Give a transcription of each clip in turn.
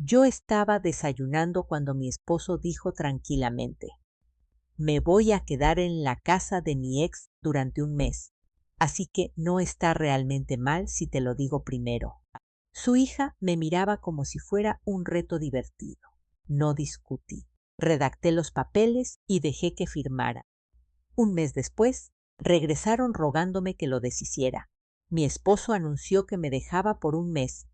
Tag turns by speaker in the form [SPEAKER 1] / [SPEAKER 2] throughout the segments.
[SPEAKER 1] Yo estaba desayunando cuando mi esposo dijo tranquilamente: me voy a quedar en la casa de mi ex durante un mes, así que no está realmente mal si te lo digo primero. Su hija me miraba como si fuera un reto divertido. No discutí. Redacté los papeles y dejé que firmara. Un mes después, regresaron rogándome que lo deshiciera. Mi esposo anunció que me dejaba por un mes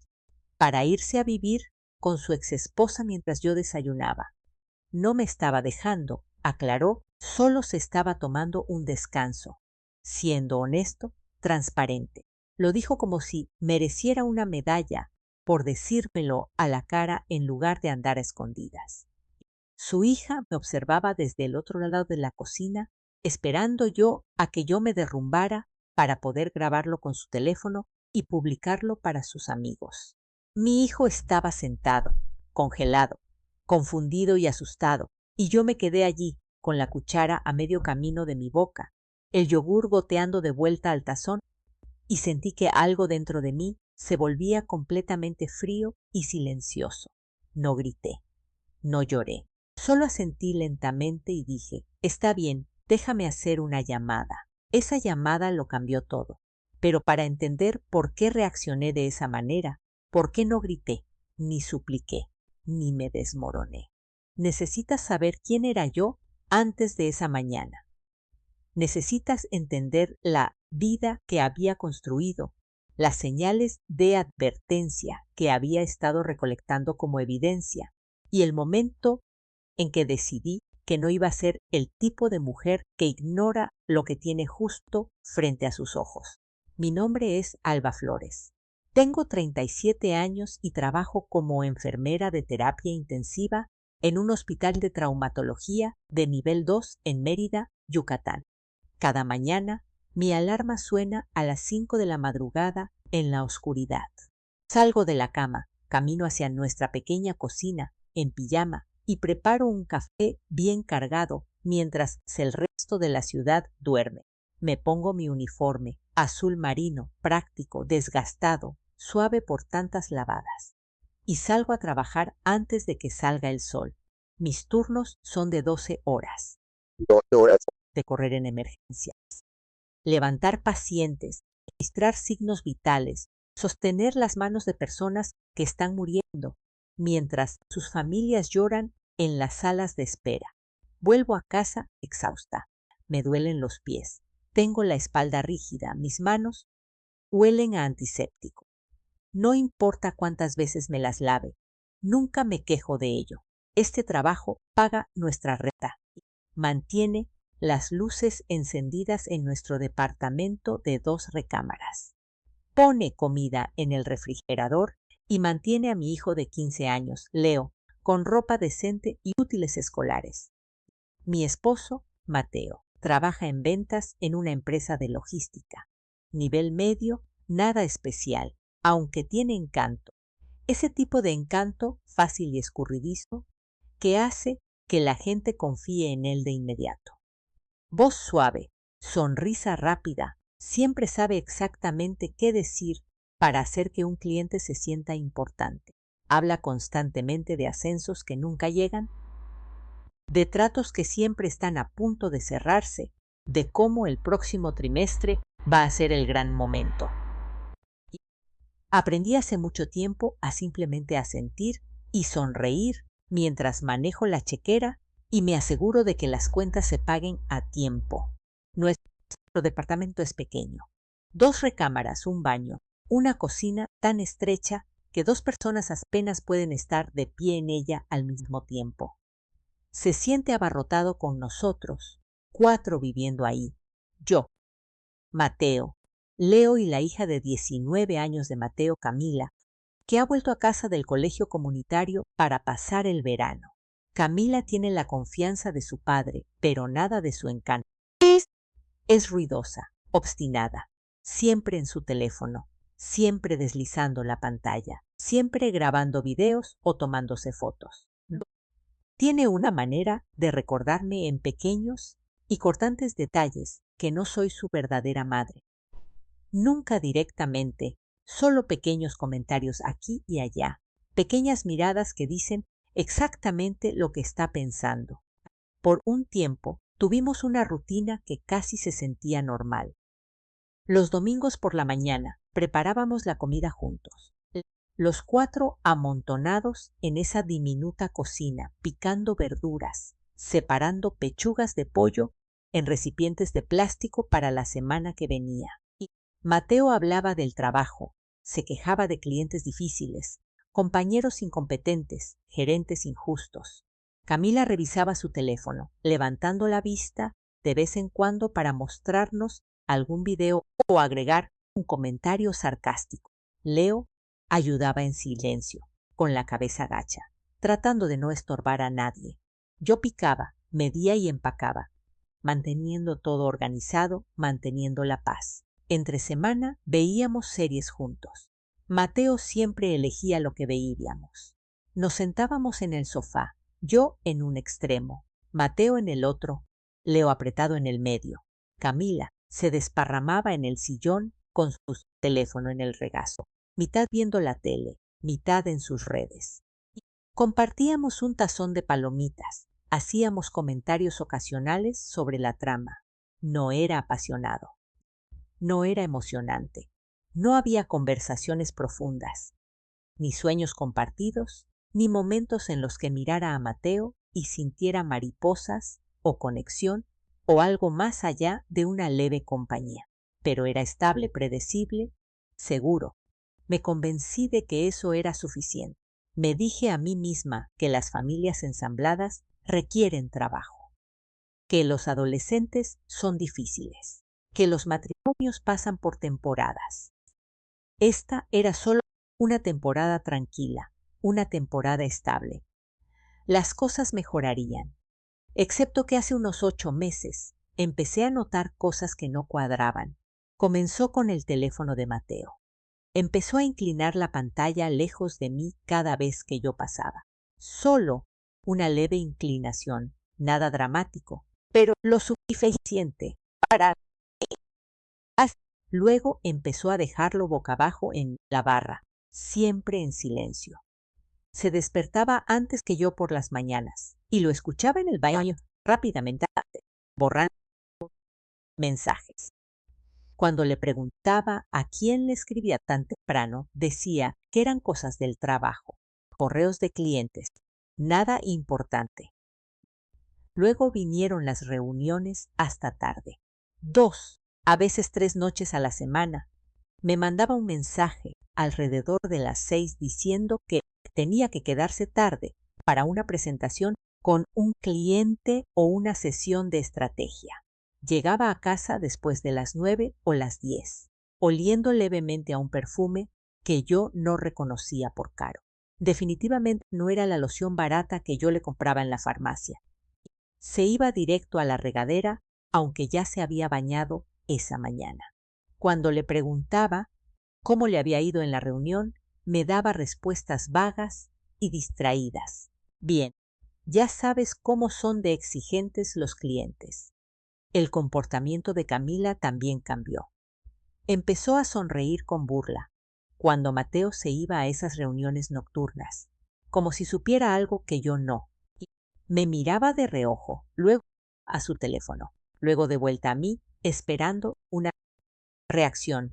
[SPEAKER 1] para irse a vivir con su exesposa mientras yo desayunaba. No me estaba dejando, aclaró, solo se estaba tomando un descanso. Siendo honesto, transparente. Lo dijo como si mereciera una medalla por decírmelo a la cara en lugar de andar a escondidas. Su hija me observaba desde el otro lado de la cocina, esperando yo a que yo me derrumbara para poder grabarlo con su teléfono y publicarlo para sus amigos. Mi hijo estaba sentado, congelado, confundido y asustado, y yo me quedé allí, con la cuchara a medio camino de mi boca, el yogur goteando de vuelta al tazón, y sentí que algo dentro de mí se volvía completamente frío y silencioso. No grité, no lloré. Solo asentí lentamente y dije: está bien, déjame hacer una llamada. Esa llamada lo cambió todo. Pero para entender por qué reaccioné de esa manera, por qué no grité, ni supliqué, ni me desmoroné. Necesitas saber quién era yo antes de esa mañana. Necesitas entender la vida que había construido, las señales de advertencia que había estado recolectando como evidencia, y el momento en que decidí que no iba a ser el tipo de mujer que ignora lo que tiene justo frente a sus ojos. Mi nombre es Alba Flores. Tengo 37 años y trabajo como enfermera de terapia intensiva en un hospital de traumatología de nivel 2 en Mérida, Yucatán. Cada mañana mi alarma suena a las 5 de la madrugada en la oscuridad. Salgo de la cama, camino hacia nuestra pequeña cocina, en pijama, y preparo un café bien cargado mientras el resto de la ciudad duerme. Me pongo mi uniforme, azul marino, práctico, desgastado, suave por tantas lavadas, y salgo a trabajar antes de que salga el sol. Mis turnos son de 12 horas. 12 horas de correr en emergencias, levantar pacientes, registrar signos vitales, sostener las manos de personas que están muriendo, mientras sus familias lloran en las salas de espera. Vuelvo a casa exhausta. Me duelen los pies. Tengo la espalda rígida. Mis manos huelen a antiséptico. No importa cuántas veces me las lave. Nunca me quejo de ello. Este trabajo paga nuestra renta. Mantiene las luces encendidas en nuestro departamento de 2 recámaras. Pone comida en el refrigerador y mantiene a mi hijo de 15 años, Leo, con ropa decente y útiles escolares. Mi esposo, Mateo, trabaja en ventas en una empresa de logística. Nivel medio, nada especial, aunque tiene encanto. Ese tipo de encanto fácil y escurridizo que hace que la gente confíe en él de inmediato. Voz suave, sonrisa rápida, siempre sabe exactamente qué decir para hacer que un cliente se sienta importante. Habla constantemente de ascensos que nunca llegan, de tratos que siempre están a punto de cerrarse, de cómo el próximo trimestre va a ser el gran momento. Aprendí hace mucho tiempo a simplemente asentir y sonreír mientras manejo la chequera y me aseguro de que las cuentas se paguen a tiempo. Nuestro departamento es pequeño. 2 recámaras, un baño, una cocina tan estrecha que 2 personas apenas pueden estar de pie en ella al mismo tiempo. Se siente abarrotado con nosotros, 4 viviendo ahí. Yo, Mateo, Leo y la hija de 19 años de Mateo, Camila, que ha vuelto a casa del colegio comunitario para pasar el verano. Camila tiene la confianza de su padre, pero nada de su encanto. Es ruidosa, obstinada, siempre en su teléfono, siempre deslizando la pantalla, siempre grabando videos o tomándose fotos. Tiene una manera de recordarme en pequeños y cortantes detalles que no soy su verdadera madre. Nunca directamente, solo pequeños comentarios aquí y allá, pequeñas miradas que dicen exactamente lo que está pensando. Por un tiempo tuvimos una rutina que casi se sentía normal. Los domingos por la mañana preparábamos la comida juntos. Los cuatro amontonados en esa diminuta cocina, picando verduras, separando pechugas de pollo en recipientes de plástico para la semana que venía. Y Mateo hablaba del trabajo, se quejaba de clientes difíciles, compañeros incompetentes, gerentes injustos. Camila revisaba su teléfono, levantando la vista de vez en cuando para mostrarnos algún video o agregar un comentario sarcástico. Leo ayudaba en silencio, con la cabeza gacha, tratando de no estorbar a nadie. Yo picaba, medía y empacaba, manteniendo todo organizado, manteniendo la paz. Entre semana veíamos series juntos. Mateo siempre elegía lo que veíamos. Nos sentábamos en el sofá, yo en un extremo, Mateo en el otro, Leo apretado en el medio. Camila se desparramaba en el sillón con su teléfono en el regazo, mitad viendo la tele, mitad en sus redes. Compartíamos un tazón de palomitas, hacíamos comentarios ocasionales sobre la trama. No era apasionado, no era emocionante, no había conversaciones profundas, ni sueños compartidos, ni momentos en los que mirara a Mateo y sintiera mariposas o conexión o algo más allá de una leve compañía. Pero era estable, predecible, seguro. Me convencí de que eso era suficiente. Me dije a mí misma que las familias ensambladas requieren trabajo, que los adolescentes son difíciles, que los matrimonios pasan por temporadas. Esta era solo una temporada tranquila, una temporada estable. Las cosas mejorarían, excepto que hace unos 8 meses empecé a notar cosas que no cuadraban. Comenzó con el teléfono de Mateo. Empezó a inclinar la pantalla lejos de mí cada vez que yo pasaba. Solo una leve inclinación, nada dramático, pero lo suficiente para... Luego empezó a dejarlo boca abajo en la barra, siempre en silencio. Se despertaba antes que yo por las mañanas y lo escuchaba en el baño rápidamente, borrando mensajes. Cuando le preguntaba a quién le escribía tan temprano, decía que eran cosas del trabajo, correos de clientes, nada importante. Luego vinieron las reuniones hasta tarde. 2, a veces 3 noches a la semana. Me mandaba un mensaje alrededor de las 6 diciendo que tenía que quedarse tarde para una presentación con un cliente o una sesión de estrategia. Llegaba a casa después de las 9 o las 10, oliendo levemente a un perfume que yo no reconocía por caro. Definitivamente no era la loción barata que yo le compraba en la farmacia. Se iba directo a la regadera, aunque ya se había bañado esa mañana. Cuando le preguntaba cómo le había ido en la reunión, me daba respuestas vagas y distraídas. Bien, ya sabes cómo son de exigentes los clientes. El comportamiento de Camila también cambió. Empezó a sonreír con burla cuando Mateo se iba a esas reuniones nocturnas, como si supiera algo que yo no. Me miraba de reojo, luego a su teléfono, luego de vuelta a mí, esperando una reacción.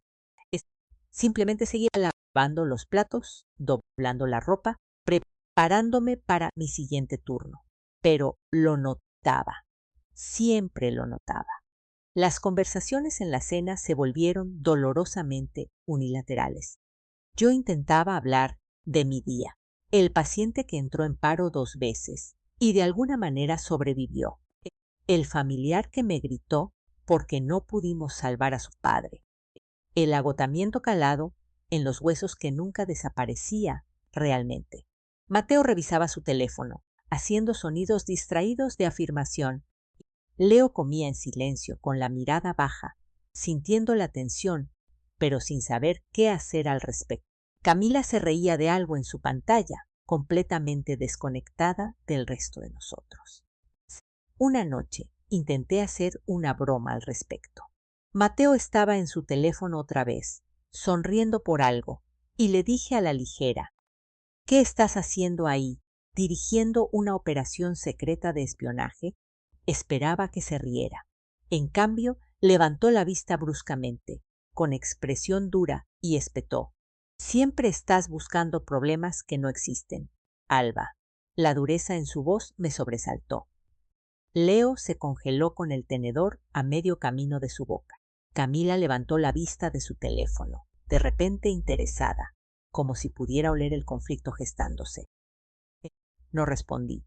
[SPEAKER 1] Simplemente seguía lavando los platos, doblando la ropa, preparándome para mi siguiente turno. Pero lo notaba, siempre lo notaba. Las conversaciones en la cena se volvieron dolorosamente unilaterales. Yo intentaba hablar de mi día, el paciente que entró en paro 2 veces y de alguna manera sobrevivió, el familiar que me gritó porque no pudimos salvar a su padre, el agotamiento calado en los huesos que nunca desaparecía realmente. Mateo revisaba su teléfono, haciendo sonidos distraídos de afirmación. Leo comía en silencio, con la mirada baja, sintiendo la tensión, pero sin saber qué hacer al respecto. Camila se reía de algo en su pantalla, completamente desconectada del resto de nosotros. Una noche intenté hacer una broma al respecto. Mateo estaba en su teléfono otra vez, sonriendo por algo, y le dije a la ligera, ¿Qué estás haciendo ahí? ¿Dirigiendo una operación secreta de espionaje? Esperaba que se riera. En cambio, levantó la vista bruscamente, con expresión dura, y espetó. Siempre estás buscando problemas que no existen, Alba. La dureza en su voz me sobresaltó. Leo se congeló con el tenedor a medio camino de su boca. Camila levantó la vista de su teléfono, de repente interesada, como si pudiera oler el conflicto gestándose. No respondí.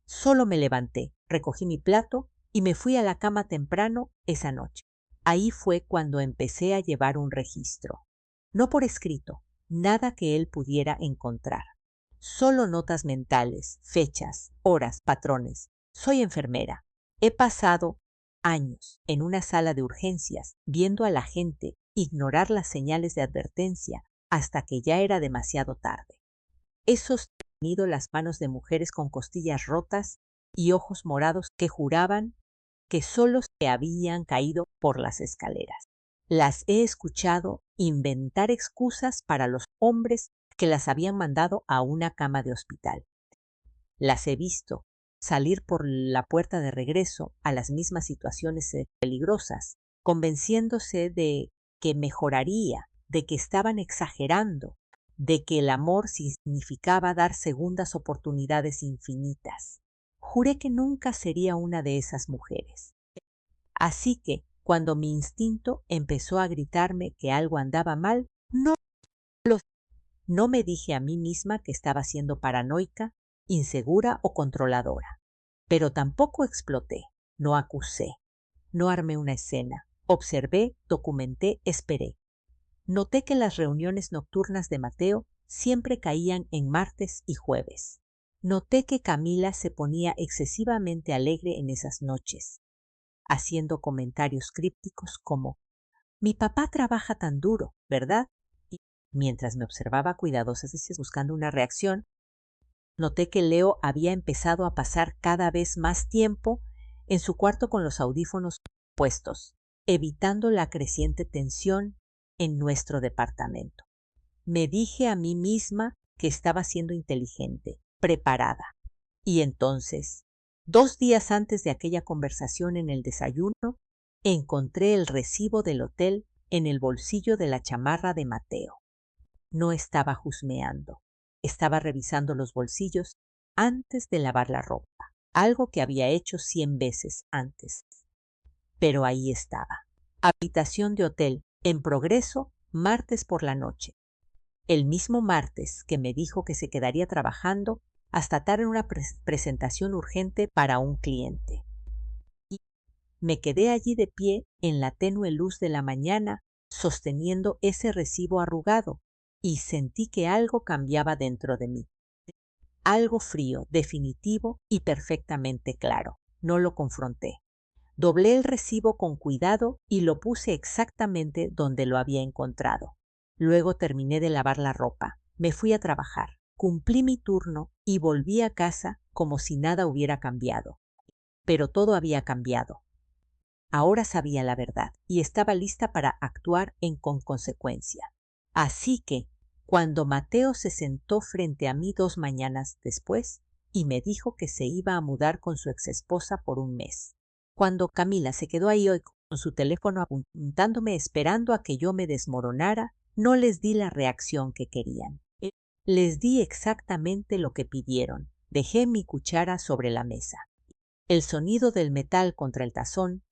[SPEAKER 1] Solo me levanté, recogí mi plato y me fui a la cama temprano esa noche. Ahí fue cuando empecé a llevar un registro. No por escrito, nada que él pudiera encontrar. Solo notas mentales, fechas, horas, patrones. Soy enfermera. He pasado años en una sala de urgencias viendo a la gente ignorar las señales de advertencia hasta que ya era demasiado tarde. He sostenido las manos de mujeres con costillas rotas y ojos morados que juraban que solo se habían caído por las escaleras. Las he escuchado inventar excusas para los hombres que las habían mandado a una cama de hospital. Las he visto salir por la puerta de regreso a las mismas situaciones peligrosas, convenciéndose de que mejoraría, de que estaban exagerando, de que el amor significaba dar segundas oportunidades infinitas. Juré que nunca sería una de esas mujeres. Así que, cuando mi instinto empezó a gritarme que algo andaba mal, no me dije a mí misma que estaba siendo paranoica, insegura o controladora. Pero tampoco exploté, no acusé, no armé una escena. Observé, documenté, esperé. Noté que las reuniones nocturnas de Mateo siempre caían en martes y jueves. Noté que Camila se ponía excesivamente alegre en esas noches, haciendo comentarios crípticos como «Mi papá trabaja tan duro, ¿verdad?». Y mientras me observaba cuidadosa, buscando una reacción, noté que Leo había empezado a pasar cada vez más tiempo en su cuarto con los audífonos puestos, evitando la creciente tensión en nuestro departamento. Me dije a mí misma que estaba siendo inteligente, preparada. Y entonces, 2 días antes de aquella conversación en el desayuno, encontré el recibo del hotel en el bolsillo de la chamarra de Mateo. No estaba husmeando, estaba revisando los bolsillos antes de lavar la ropa, algo que había hecho 100 veces antes. Pero ahí estaba. Habitación de hotel, en progreso, martes por la noche. El mismo martes que me dijo que se quedaría trabajando hasta dar una presentación urgente para un cliente. Y me quedé allí de pie en la tenue luz de la mañana, sosteniendo ese recibo arrugado, y sentí que algo cambiaba dentro de mí. Algo frío, definitivo y perfectamente claro. No lo confronté. Doblé el recibo con cuidado y lo puse exactamente donde lo había encontrado. Luego terminé de lavar la ropa. Me fui a trabajar. Cumplí mi turno y volví a casa como si nada hubiera cambiado. Pero todo había cambiado. Ahora sabía la verdad y estaba lista para actuar con consecuencia. Así que, cuando Mateo se sentó frente a mí 2 mañanas después y me dijo que se iba a mudar con su exesposa por un mes, cuando Camila se quedó ahí hoy con su teléfono apuntándome esperando a que yo me desmoronara, no les di la reacción que querían. Les di exactamente lo que pidieron. Dejé mi cuchara sobre la mesa. El sonido del metal contra el tazón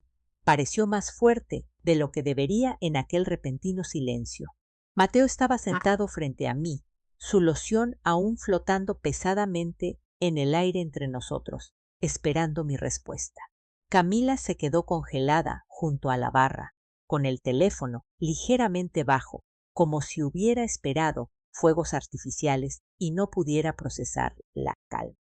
[SPEAKER 1] pareció más fuerte de lo que debería en aquel repentino silencio. Mateo estaba sentado frente a mí, su loción aún flotando pesadamente en el aire entre nosotros, esperando mi respuesta. Camila se quedó congelada junto a la barra, con el teléfono ligeramente bajo, como si hubiera esperado fuegos artificiales y no pudiera procesar la calma.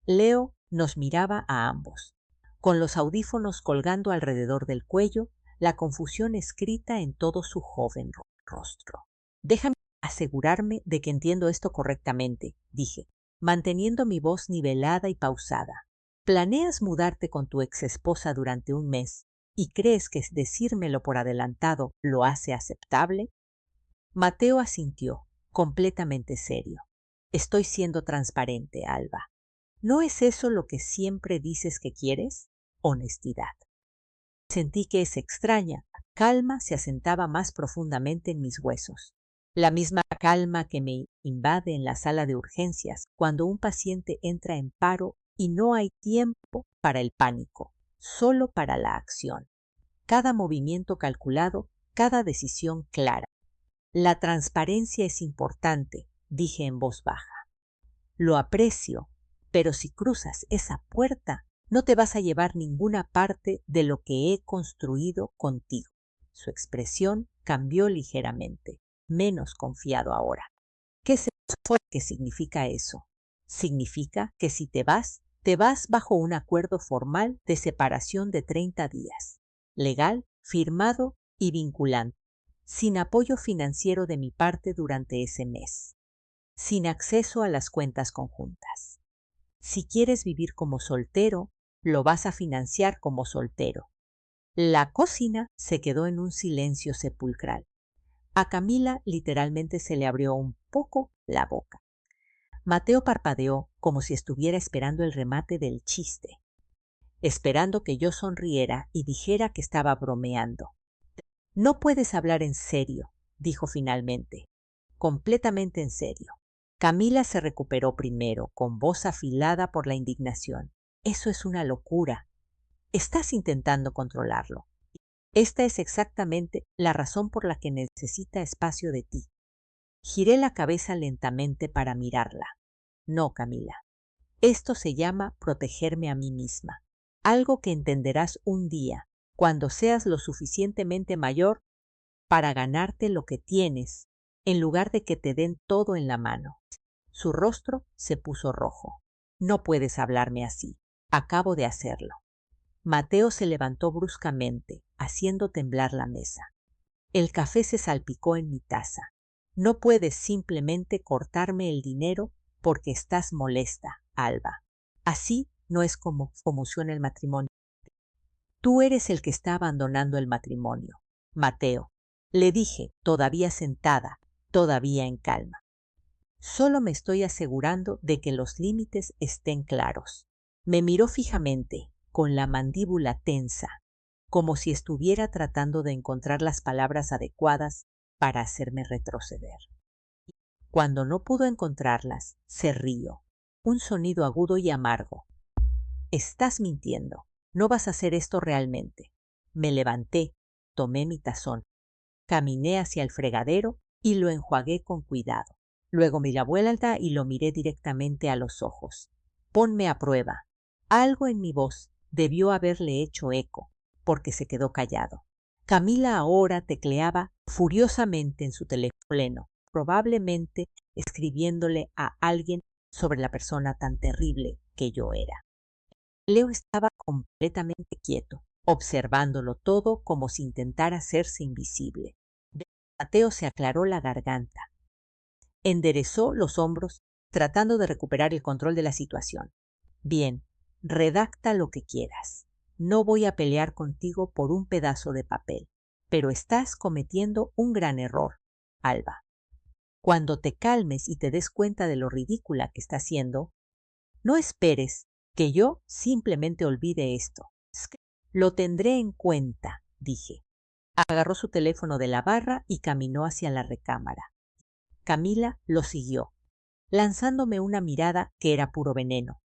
[SPEAKER 1] Leo nos miraba a ambos, con los audífonos colgando alrededor del cuello, la confusión escrita en todo su joven rostro. «Déjame asegurarme de que entiendo esto correctamente», dije, manteniendo mi voz nivelada y pausada. «¿Planeas mudarte con tu exesposa durante un mes y crees que decírmelo por adelantado lo hace aceptable?» Mateo asintió, completamente serio. Estoy siendo transparente, Alba. ¿No es eso lo que siempre dices que quieres? Honestidad. Sentí que esa extraña calma se asentaba más profundamente en mis huesos. La misma calma que me invade en la sala de urgencias cuando un paciente entra en paro y no hay tiempo para el pánico, solo para la acción. Cada movimiento calculado, cada decisión clara. La transparencia es importante, dije en voz baja. Lo aprecio, pero si cruzas esa puerta, no te vas a llevar ninguna parte de lo que he construido contigo. Su expresión cambió ligeramente, menos confiado ahora. ¿Qué significa eso? Significa que si te vas bajo un acuerdo formal de separación de 30 días, legal, firmado y vinculante, sin apoyo financiero de mi parte durante ese mes, sin acceso a las cuentas conjuntas. Si quieres vivir como soltero, lo vas a financiar como soltero. La cocina se quedó en un silencio sepulcral. A Camila literalmente se le abrió un poco la boca. Mateo parpadeó como si estuviera esperando el remate del chiste, esperando que yo sonriera y dijera que estaba bromeando. No puedes hablar en serio, dijo finalmente, completamente en serio. Camila se recuperó primero, con voz afilada por la indignación. Eso es una locura. Estás intentando controlarlo. Esta es exactamente la razón por la que necesita espacio de ti. Giré la cabeza lentamente para mirarla. No, Camila. Esto se llama protegerme a mí misma. Algo que entenderás un día, cuando seas lo suficientemente mayor para ganarte lo que tienes, en lugar de que te den todo en la mano. Su rostro se puso rojo. No puedes hablarme así. Acabo de hacerlo. Mateo se levantó bruscamente, haciendo temblar la mesa. El café se salpicó en mi taza. No puedes simplemente cortarme el dinero porque estás molesta, Alba. Así no es como funciona el matrimonio. Tú eres el que está abandonando el matrimonio, Mateo. Le dije, todavía sentada, todavía en calma. Solo me estoy asegurando de que los límites estén claros. Me miró fijamente, con la mandíbula tensa, como si estuviera tratando de encontrar las palabras adecuadas para hacerme retroceder. Cuando no pudo encontrarlas, se rió. Un sonido agudo y amargo. Estás mintiendo. No vas a hacer esto realmente. Me levanté, tomé mi tazón, caminé hacia el fregadero y lo enjuagué con cuidado. Luego miré a vuelta y lo miré directamente a los ojos. Ponme a prueba. Algo en mi voz debió haberle hecho eco, porque se quedó callado. Camila ahora tecleaba furiosamente en su teléfono, probablemente escribiéndole a alguien sobre la persona tan terrible que yo era. Leo estaba completamente quieto, observándolo todo como si intentara hacerse invisible. Mateo se aclaró la garganta. Enderezó los hombros, tratando de recuperar el control de la situación. Bien, redacta lo que quieras. No voy a pelear contigo por un pedazo de papel, pero estás cometiendo un gran error, Alba. Cuando te calmes y te des cuenta de lo ridícula que estás siendo, no esperes que yo simplemente olvide esto. Lo tendré en cuenta, dije. Agarró su teléfono de la barra y caminó hacia la recámara. Camila lo siguió, lanzándome una mirada que era puro veneno.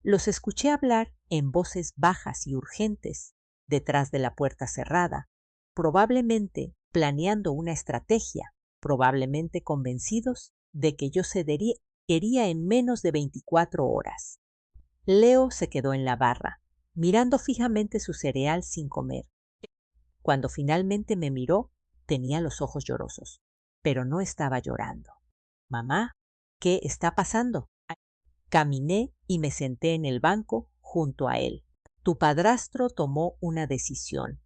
[SPEAKER 1] Los escuché hablar en voces bajas y urgentes, detrás de la puerta cerrada, probablemente planeando una estrategia, probablemente convencidos de que yo cedería en menos de 24 horas. Leo se quedó en la barra, mirando fijamente su cereal sin comer. Cuando finalmente me miró, tenía los ojos llorosos, pero no estaba llorando. Mamá, ¿qué está pasando? Caminé y me senté en el banco junto a él. Tu padrastro tomó una decisión.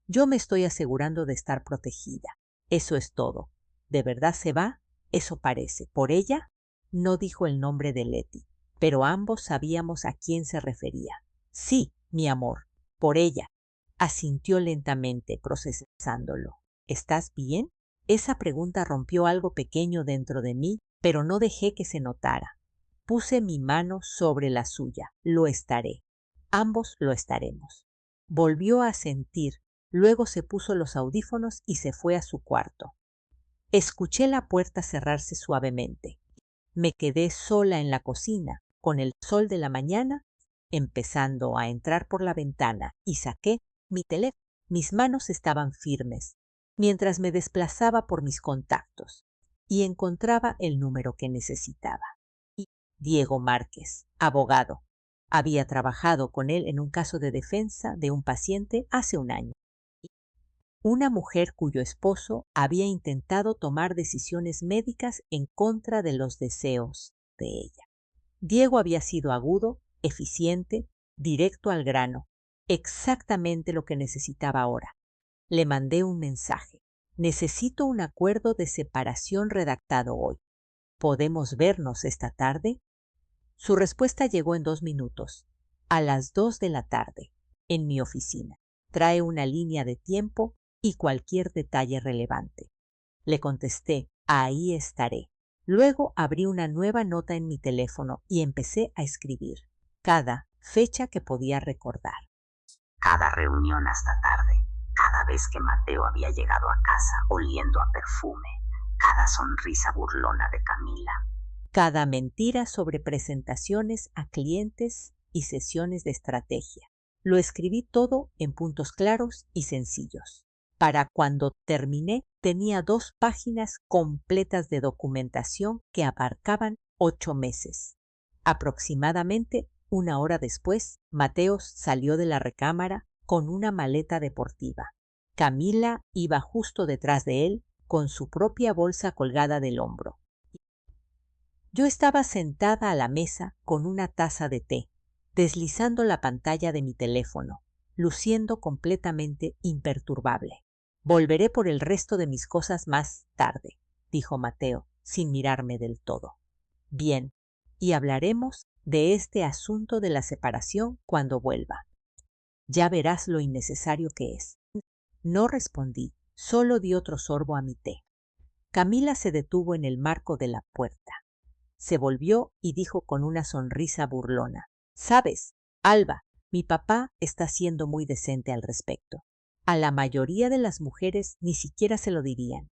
[SPEAKER 1] Yo me estoy asegurando de estar protegida. Eso es todo. ¿De verdad se va? Eso parece. ¿Por ella? No dijo el nombre de Letty, pero ambos sabíamos a quién se refería. Sí, mi amor, por ella. Asintió lentamente, procesándolo. ¿Estás bien? Esa pregunta rompió algo pequeño dentro de mí pero no dejé que se notara. Puse mi mano sobre la suya. Lo estaré. Ambos lo estaremos. Volvió a asentir, luego se puso los audífonos y se fue a su cuarto. Escuché la puerta cerrarse suavemente. Me quedé sola en la cocina, con el sol de la mañana empezando a entrar por la ventana, y saqué mi teléfono. Mis manos estaban firmes, mientras me desplazaba por mis contactos, y encontraba el número que necesitaba. Diego Márquez, abogado. Había trabajado con él en un caso de defensa de un paciente hace un año. Una mujer cuyo esposo había intentado tomar decisiones médicas en contra de los deseos de ella. Diego había sido agudo, eficiente, directo al grano, exactamente lo que necesitaba ahora. Le mandé un mensaje. Necesito un acuerdo de separación redactado hoy. ¿Podemos vernos esta tarde? Su respuesta llegó en 2 minutos. A las 2 de la tarde, en mi oficina. Trae una línea de tiempo y cualquier detalle relevante. Le contesté, ahí estaré. Luego abrí una nueva nota en mi teléfono y empecé a escribir cada fecha que podía recordar.
[SPEAKER 2] Cada reunión hasta tarde, cada vez que Mateo había llegado a casa oliendo a perfume, cada sonrisa burlona de Camila.
[SPEAKER 1] Cada mentira sobre presentaciones a clientes y sesiones de estrategia. Lo escribí todo en puntos claros y sencillos. Para cuando terminé, tenía 2 páginas completas de documentación que abarcaban 8 meses. Aproximadamente 1 hora después, Mateo salió de la recámara con una maleta deportiva. Camila iba justo detrás de él con su propia bolsa colgada del hombro. Yo estaba sentada a la mesa con una taza de té, deslizando la pantalla de mi teléfono, luciendo completamente imperturbable. Volveré por el resto de mis cosas más tarde, dijo Mateo, sin mirarme del todo. Bien, y hablaremos de este asunto de la separación cuando vuelva. Ya verás lo innecesario que es. No respondí, solo di otro sorbo a mi té. Camila se detuvo en el marco de la puerta. Se volvió y dijo con una sonrisa burlona: «¿Sabes, Alba, mi papá está siendo muy decente al respecto. A la mayoría de las mujeres ni siquiera se lo dirían.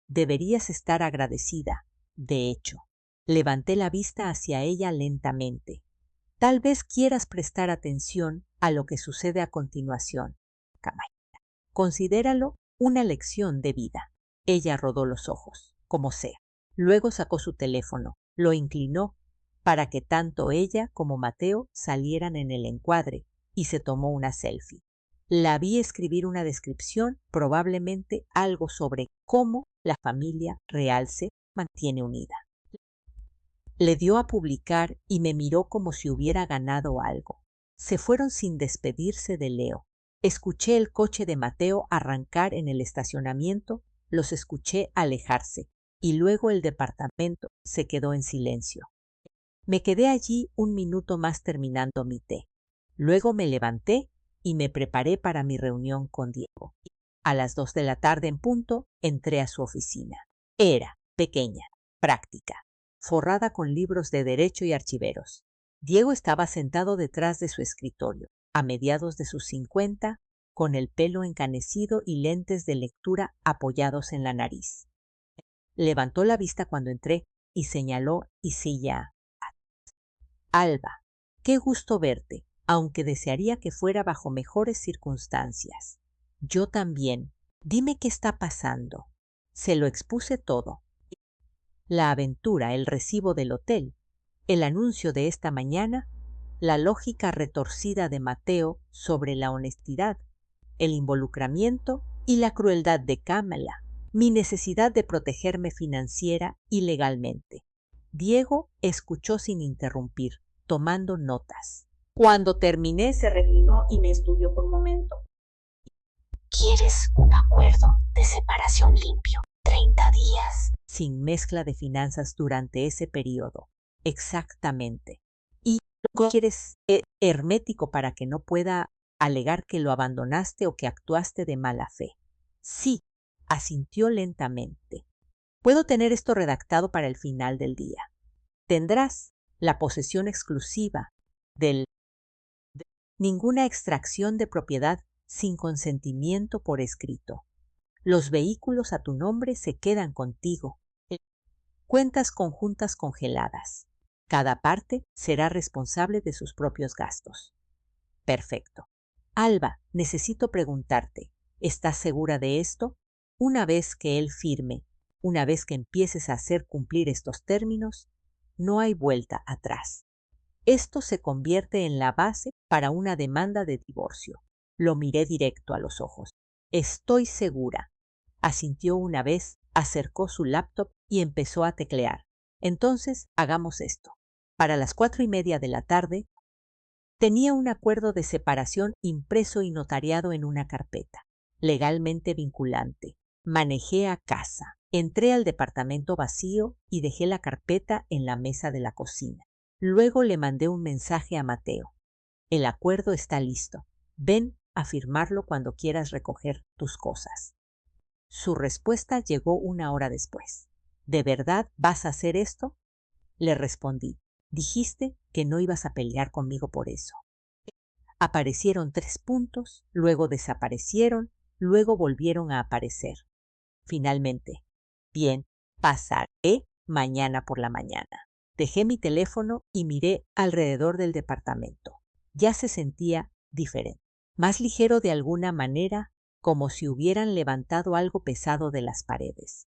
[SPEAKER 1] Deberías estar agradecida. De hecho». Levanté la vista hacia ella lentamente. «Tal vez quieras prestar atención a lo que sucede a continuación, Camila. Considéralo una lección de vida». Ella rodó los ojos, como sea. Luego sacó su teléfono, lo inclinó para que tanto ella como Mateo salieran en el encuadre, y se tomó una selfie. La vi escribir una descripción, probablemente algo sobre cómo la familia real se mantiene unida. Le dio a publicar y me miró como si hubiera ganado algo. Se fueron sin despedirse de Leo. Escuché el coche de Mateo arrancar en el estacionamiento, los escuché alejarse, y luego el departamento se quedó en silencio. Me quedé allí 1 minuto más terminando mi té. Luego me levanté y me preparé para mi reunión con Diego. A las 2 de la tarde en punto entré a su oficina. Era pequeña, práctica, forrada con libros de derecho y archiveros. Diego estaba sentado detrás de su escritorio, a mediados de sus 50, con el pelo encanecido y lentes de lectura apoyados en la nariz. Levantó la vista cuando entré y señaló mi silla. «Alba, qué gusto verte, aunque desearía que fuera bajo mejores circunstancias». «Yo también. Dime qué está pasando». Se lo expuse todo. La aventura, el recibo del hotel, el anuncio de esta mañana, la lógica retorcida de Mateo sobre la honestidad, el involucramiento y la crueldad de Camila, mi necesidad de protegerme financiera y legalmente. Diego escuchó sin interrumpir, tomando notas. Cuando terminé, se reclinó y me estudió por un momento.
[SPEAKER 2] ¿Quieres un acuerdo de separación limpio? 30 días.
[SPEAKER 1] Sin mezcla de finanzas durante ese periodo. Exactamente. ¿Y lo quieres hermético para que no pueda alegar que lo abandonaste o que actuaste de mala fe? Sí, asintió lentamente. Puedo tener esto redactado para el final del día. Tendrás la posesión exclusiva de ninguna extracción de propiedad sin consentimiento por escrito. Los vehículos a tu nombre se quedan contigo. Cuentas conjuntas congeladas. Cada parte será responsable de sus propios gastos. Perfecto. Alba, necesito preguntarte, ¿estás segura de esto? Una vez que él firme, una vez que empieces a hacer cumplir estos términos, no hay vuelta atrás. Esto se convierte en la base para una demanda de divorcio. Lo miré directo a los ojos. Estoy segura. Asintió una vez, acercó su laptop y empezó a teclear. Entonces, hagamos esto. Para las 4:30 de la tarde, tenía un acuerdo de separación impreso y notariado en una carpeta, legalmente vinculante. Manejé a casa. Entré al departamento vacío y dejé la carpeta en la mesa de la cocina. Luego le mandé un mensaje a Mateo. El acuerdo está listo. Ven a firmarlo cuando quieras recoger tus cosas. Su respuesta llegó 1 hora después. ¿De verdad vas a hacer esto? Le respondí. Dijiste que no ibas a pelear conmigo por eso. Aparecieron 3 puntos, luego desaparecieron, luego volvieron a aparecer. Finalmente, bien, pasaré mañana por la mañana. Dejé mi teléfono y miré alrededor del departamento. Ya se sentía diferente, más ligero de alguna manera, como si hubieran levantado algo pesado de las paredes.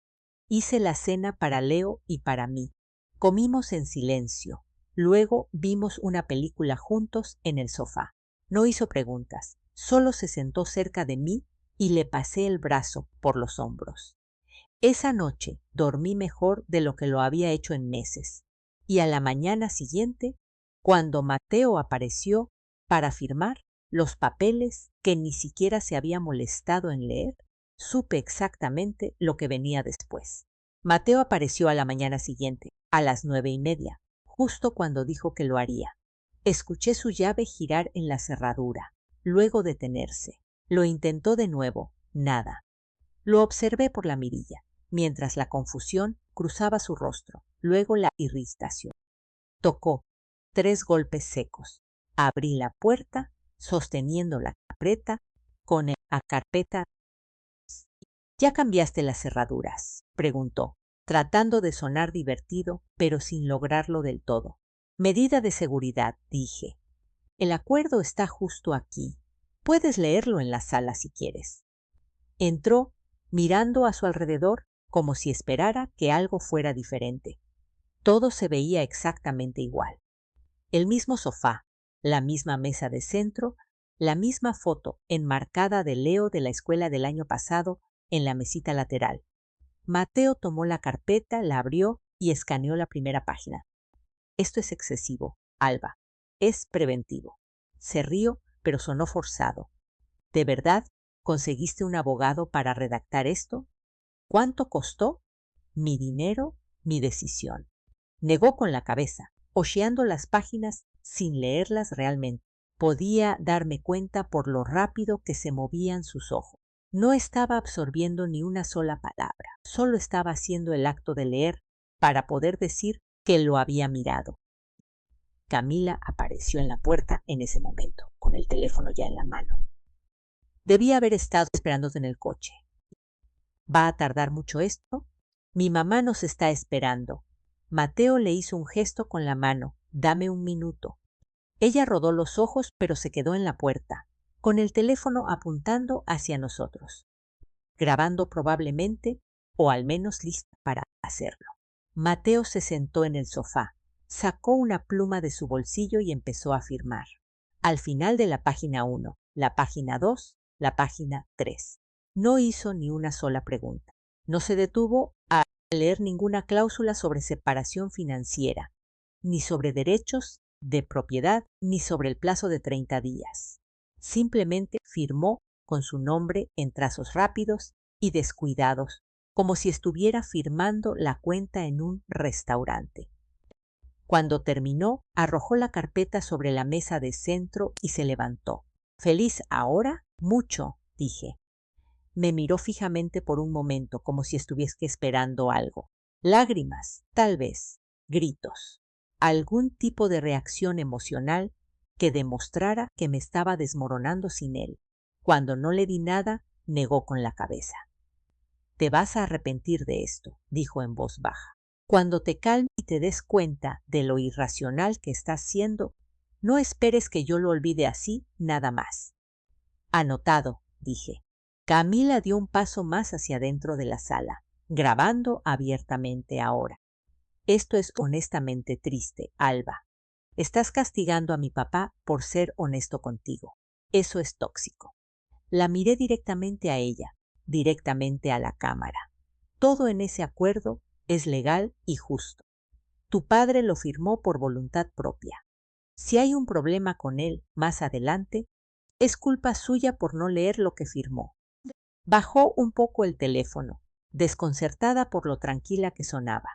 [SPEAKER 1] Hice la cena para Leo y para mí. Comimos en silencio. Luego vimos una película juntos en el sofá. No hizo preguntas, solo se sentó cerca de mí y le pasé el brazo por los hombros. Esa noche dormí mejor de lo que lo había hecho en meses. Y a la mañana siguiente, cuando Mateo apareció para firmar los papeles que ni siquiera se había molestado en leer, supe exactamente lo que venía después. Mateo apareció a la mañana siguiente, a las 9:30, justo cuando dijo que lo haría. Escuché su llave girar en la cerradura, luego detenerse. Lo intentó de nuevo, nada. Lo observé por la mirilla, mientras la confusión cruzaba su rostro, luego la irritación. Tocó 3 golpes secos. Abrí la puerta, sosteniendo la carpeta con la carpeta. ¿Ya cambiaste las cerraduras?, preguntó, tratando de sonar divertido, pero sin lograrlo del todo. Medida de seguridad, dije. El acuerdo está justo aquí. Puedes leerlo en la sala si quieres. Entró, mirando a su alrededor como si esperara que algo fuera diferente. Todo se veía exactamente igual. El mismo sofá, la misma mesa de centro, la misma foto enmarcada de Leo de la escuela del año pasado en la mesita lateral. Mateo tomó la carpeta, la abrió y escaneó la primera página. Esto es excesivo, Alba. Es preventivo. Se rió, pero sonó forzado. ¿De verdad conseguiste un abogado para redactar esto? ¿Cuánto costó? Mi dinero, mi decisión. Negó con la cabeza, hojeando las páginas sin leerlas realmente. Podía darme cuenta por lo rápido que se movían sus ojos. No estaba absorbiendo ni una sola palabra, solo estaba haciendo el acto de leer para poder decir que lo había mirado. Camila apareció en la puerta en ese momento, con el teléfono ya en la mano. Debía haber estado esperándote en el coche. ¿Va a tardar mucho esto? Mi mamá nos está esperando. Mateo le hizo un gesto con la mano. Dame un minuto. Ella rodó los ojos, pero se quedó en la puerta, con el teléfono apuntando hacia nosotros, grabando probablemente, o al menos lista para hacerlo. Mateo se sentó en el sofá, sacó una pluma de su bolsillo y empezó a firmar. Al final de la página 1, la página 2, la página 3. No hizo ni una sola pregunta. No se detuvo a leer ninguna cláusula sobre separación financiera, ni sobre derechos de propiedad, ni sobre el plazo de 30 días. Simplemente firmó con su nombre en trazos rápidos y descuidados, como si estuviera firmando la cuenta en un restaurante. Cuando terminó, arrojó la carpeta sobre la mesa de centro y se levantó. ¿Feliz ahora? Mucho, dije. Me miró fijamente por un momento, como si estuviese esperando algo. Lágrimas, tal vez, gritos, algún tipo de reacción emocional que demostrara que me estaba desmoronando sin él. Cuando no le di nada, negó con la cabeza. Te vas a arrepentir de esto, dijo en voz baja. Cuando te calmes y te des cuenta de lo irracional que estás siendo, no esperes que yo lo olvide así, nada más. Anotado, dije. Camila dio un paso más hacia dentro de la sala, grabando abiertamente ahora. Esto es honestamente triste, Alba. Estás castigando a mi papá por ser honesto contigo. Eso es tóxico. La miré directamente a ella, directamente a la cámara. Todo en ese acuerdo es legal y justo. Tu padre lo firmó por voluntad propia. Si hay un problema con él más adelante, es culpa suya por no leer lo que firmó. Bajó un poco el teléfono, desconcertada por lo tranquila que sonaba.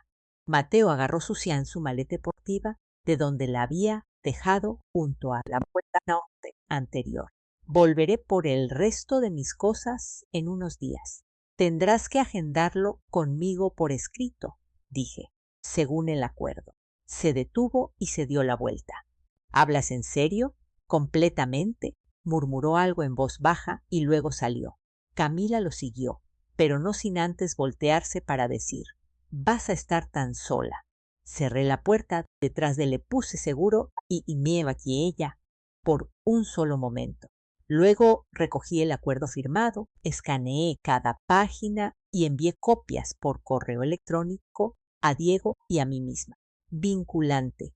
[SPEAKER 1] Mateo agarró su maleta deportiva de donde la había dejado junto a la puerta norte anterior. Volveré por el resto de mis cosas en unos días. Tendrás que agendarlo conmigo por escrito, dije, según el acuerdo. Se detuvo y se dio la vuelta. ¿Hablas en serio? Completamente, murmuró algo en voz baja y luego salió. Camila lo siguió, pero no sin antes voltearse para decir, vas a estar tan sola. Cerré la puerta, detrás de le puse seguro y me evacué ella por un solo momento. Luego recogí el acuerdo firmado, escaneé cada página y envié copias por correo electrónico a Diego y a mí misma. Vinculante.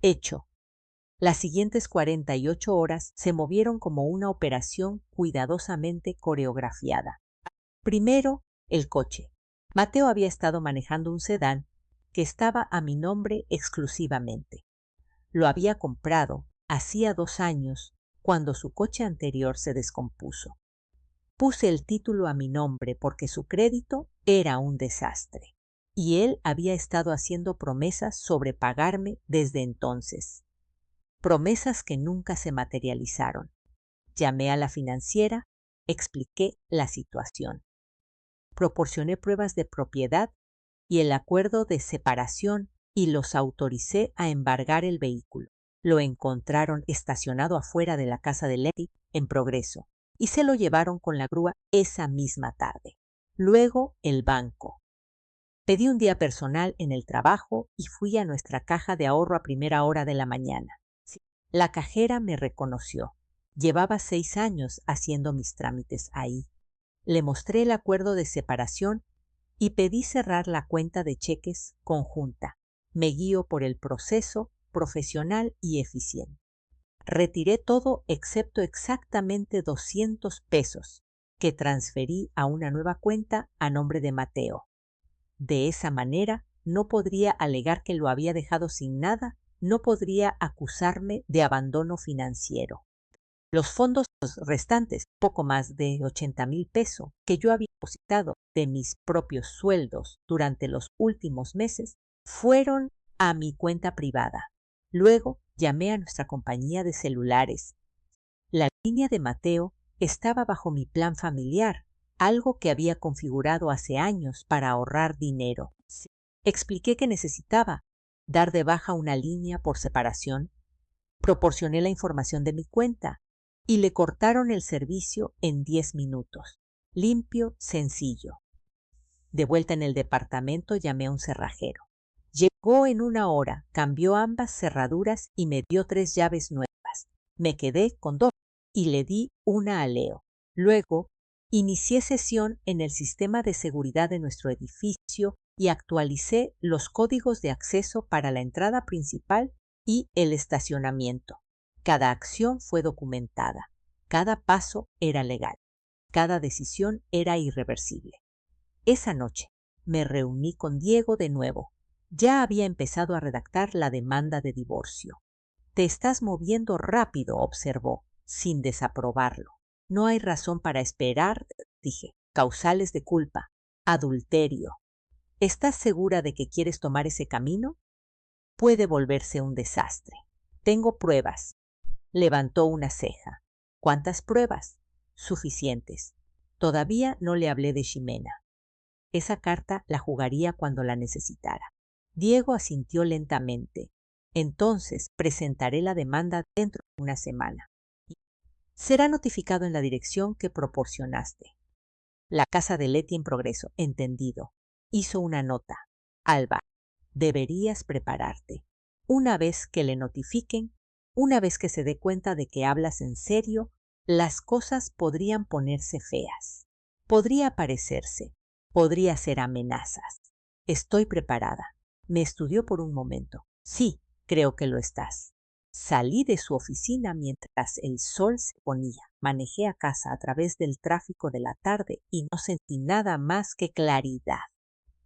[SPEAKER 1] Hecho. Las siguientes 48 horas se movieron como una operación cuidadosamente coreografiada. Primero, el coche. Mateo había estado manejando un sedán que estaba a mi nombre exclusivamente. Lo había comprado hacía 2 años cuando su coche anterior se descompuso. Puse el título a mi nombre porque su crédito era un desastre y él había estado haciendo promesas sobre pagarme desde entonces. Promesas que nunca se materializaron. Llamé a la financiera, expliqué la situación. Proporcioné pruebas de propiedad y el acuerdo de separación y los autoricé a embargar el vehículo. Lo encontraron estacionado afuera de la casa de Letty en Progreso y se lo llevaron con la grúa esa misma tarde. Luego el banco. Pedí un día personal en el trabajo y fui a nuestra caja de ahorro a primera hora de la mañana. La cajera me reconoció. Llevaba 6 años haciendo mis trámites ahí. Le mostré el acuerdo de separación y pedí cerrar la cuenta de cheques conjunta. Me guío por el proceso profesional y eficiente. Retiré todo excepto exactamente 200 pesos que transferí a una nueva cuenta a nombre de Mateo. De esa manera no podría alegar que lo había dejado sin nada, no podría acusarme de abandono financiero. Los fondos restantes, poco más de 80,000 pesos, que yo había depositado de mis propios sueldos durante los últimos meses, fueron a mi cuenta privada. Luego llamé a nuestra compañía de celulares. La línea de Mateo estaba bajo mi plan familiar, algo que había configurado hace años para ahorrar dinero. Expliqué que necesitaba dar de baja una línea por separación. Proporcioné la información de mi cuenta y le cortaron el servicio en 10 minutos. Limpio, sencillo. De vuelta en el departamento llamé a un cerrajero. Llegó en 1 hora, cambió ambas cerraduras y me dio 3 llaves nuevas. Me quedé con 2 y le di una a Leo. Luego, inicié sesión en el sistema de seguridad de nuestro edificio y actualicé los códigos de acceso para la entrada principal y el estacionamiento. Cada acción fue documentada. Cada paso era legal. Cada decisión era irreversible. Esa noche me reuní con Diego de nuevo. Ya había empezado a redactar la demanda de divorcio. Te estás moviendo rápido, observó, sin desaprobarlo. No hay razón para esperar, dije. Causales de culpa. Adulterio. ¿Estás segura de que quieres tomar ese camino? Puede volverse un desastre. Tengo pruebas. Levantó una ceja. ¿Cuántas pruebas? Suficientes. Todavía no le hablé de Ximena. Esa carta la jugaría cuando la necesitara. Diego asintió lentamente. Entonces presentaré la demanda dentro de una semana. Será notificado en la dirección que proporcionaste. La casa de Leti en progreso. Entendido. Hizo una nota. Alba, deberías prepararte. Una vez que le notifiquen, una vez que se dé cuenta de que hablas en serio, las cosas podrían ponerse feas. Podría parecerse. Podría ser amenazas. Estoy preparada. Me estudió por un momento. Sí, creo que lo estás. Salí de su oficina mientras el sol se ponía. Manejé a casa a través del tráfico de la tarde y no sentí nada más que claridad.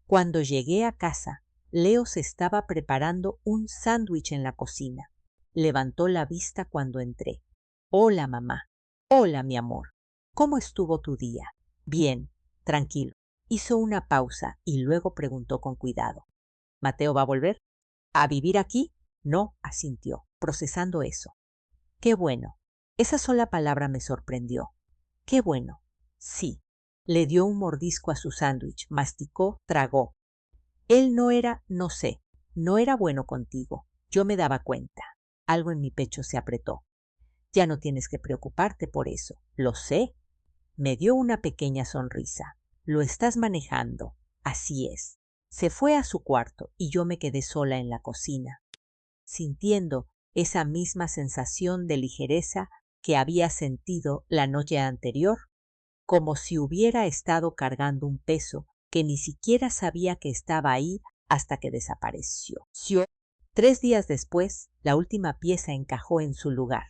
[SPEAKER 1] Cuando llegué a casa, Leo se estaba preparando un sándwich en la cocina. Levantó la vista cuando entré. Hola, mamá. Hola, mi amor. ¿Cómo estuvo tu día? Bien, tranquilo. Hizo una pausa y luego preguntó con cuidado. ¿Mateo va a volver? ¿A vivir aquí? No, asintió, procesando eso. Qué bueno. Esa sola palabra me sorprendió. Qué bueno. Sí. Le dio un mordisco a su sándwich, masticó, tragó. Él no sé, no era bueno contigo. Yo me daba cuenta. Algo en mi pecho se apretó. Ya no tienes que preocuparte por eso. Lo sé. Me dio una pequeña sonrisa. Lo estás manejando. Así es. Se fue a su cuarto y yo me quedé sola en la cocina, sintiendo esa misma sensación de ligereza que había sentido la noche anterior, como si hubiera estado cargando un peso que ni siquiera sabía que estaba ahí hasta que desapareció. 3 días después, la última pieza encajó en su lugar.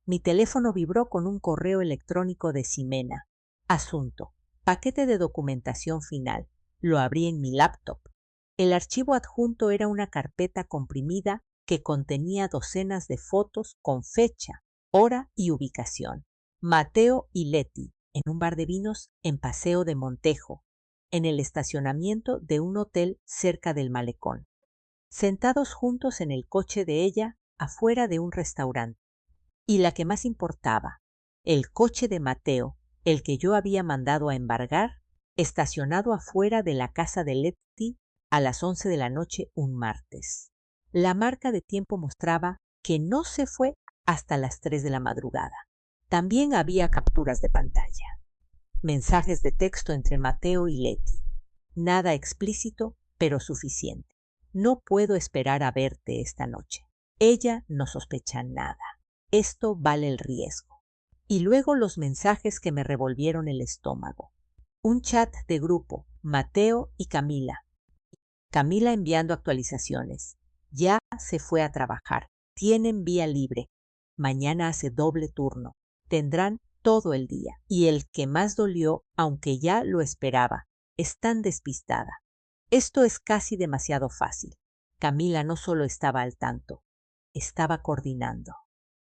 [SPEAKER 1] Mi teléfono vibró con un correo electrónico de Ximena. Asunto: paquete de documentación final. Lo abrí en mi laptop. El archivo adjunto era una carpeta comprimida que contenía docenas de fotos con fecha, hora y ubicación. Mateo y Leti, en un bar de vinos en Paseo de Montejo, en el estacionamiento de un hotel cerca del malecón. Sentados juntos en el coche de ella, afuera de un restaurante. Y la que más importaba, el coche de Mateo, el que yo había mandado a embargar, estacionado afuera de la casa de Leti a las 11 de la noche un martes. La marca de tiempo mostraba que no se fue hasta las 3 de la madrugada. También había capturas de pantalla. Mensajes de texto entre Mateo y Leti. Nada explícito, pero suficiente. No puedo esperar a verte esta noche. Ella no sospecha nada. Esto vale el riesgo. Y luego los mensajes que me revolvieron el estómago. Un chat de grupo, Mateo y Camila. Camila enviando actualizaciones. Ya se fue a trabajar. Tienen vía libre. Mañana hace doble turno. Tendrán todo el día. Y el que más dolió, aunque ya lo esperaba, es tan despistada. Esto es casi demasiado fácil. Camila no solo estaba al tanto, estaba coordinando.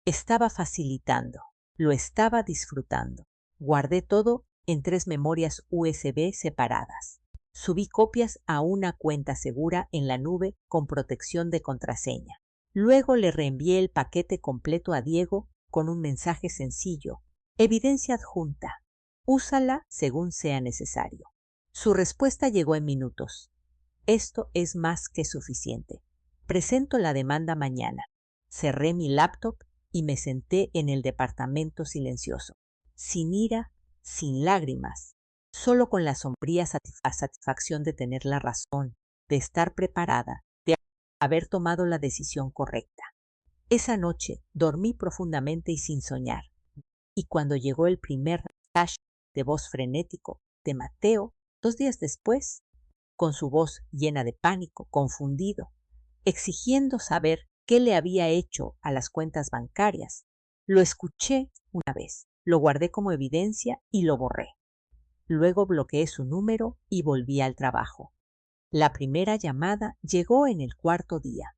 [SPEAKER 1] Estaba facilitando, lo estaba disfrutando. Guardé todo en 3 memorias USB separadas. Subí copias a una cuenta segura en la nube con protección de contraseña. Luego le reenvié el paquete completo a Diego con un mensaje sencillo. Evidencia adjunta. Úsala según sea necesario. Su respuesta llegó en minutos. Esto es más que suficiente. Presento la demanda mañana. Cerré mi laptop y me senté en el departamento silencioso, sin ira, sin lágrimas, solo con la sombría satisfacción de tener la razón, de estar preparada, de haber tomado la decisión correcta. Esa noche dormí profundamente y sin soñar, y cuando llegó el primer flash de voz frenético de Mateo, 2 días después, con su voz llena de pánico, confundido, exigiendo saber qué le había hecho a las cuentas bancarias. Lo escuché una vez, lo guardé como evidencia y lo borré. Luego bloqueé su número y volví al trabajo. La primera llamada llegó en el 4.º día.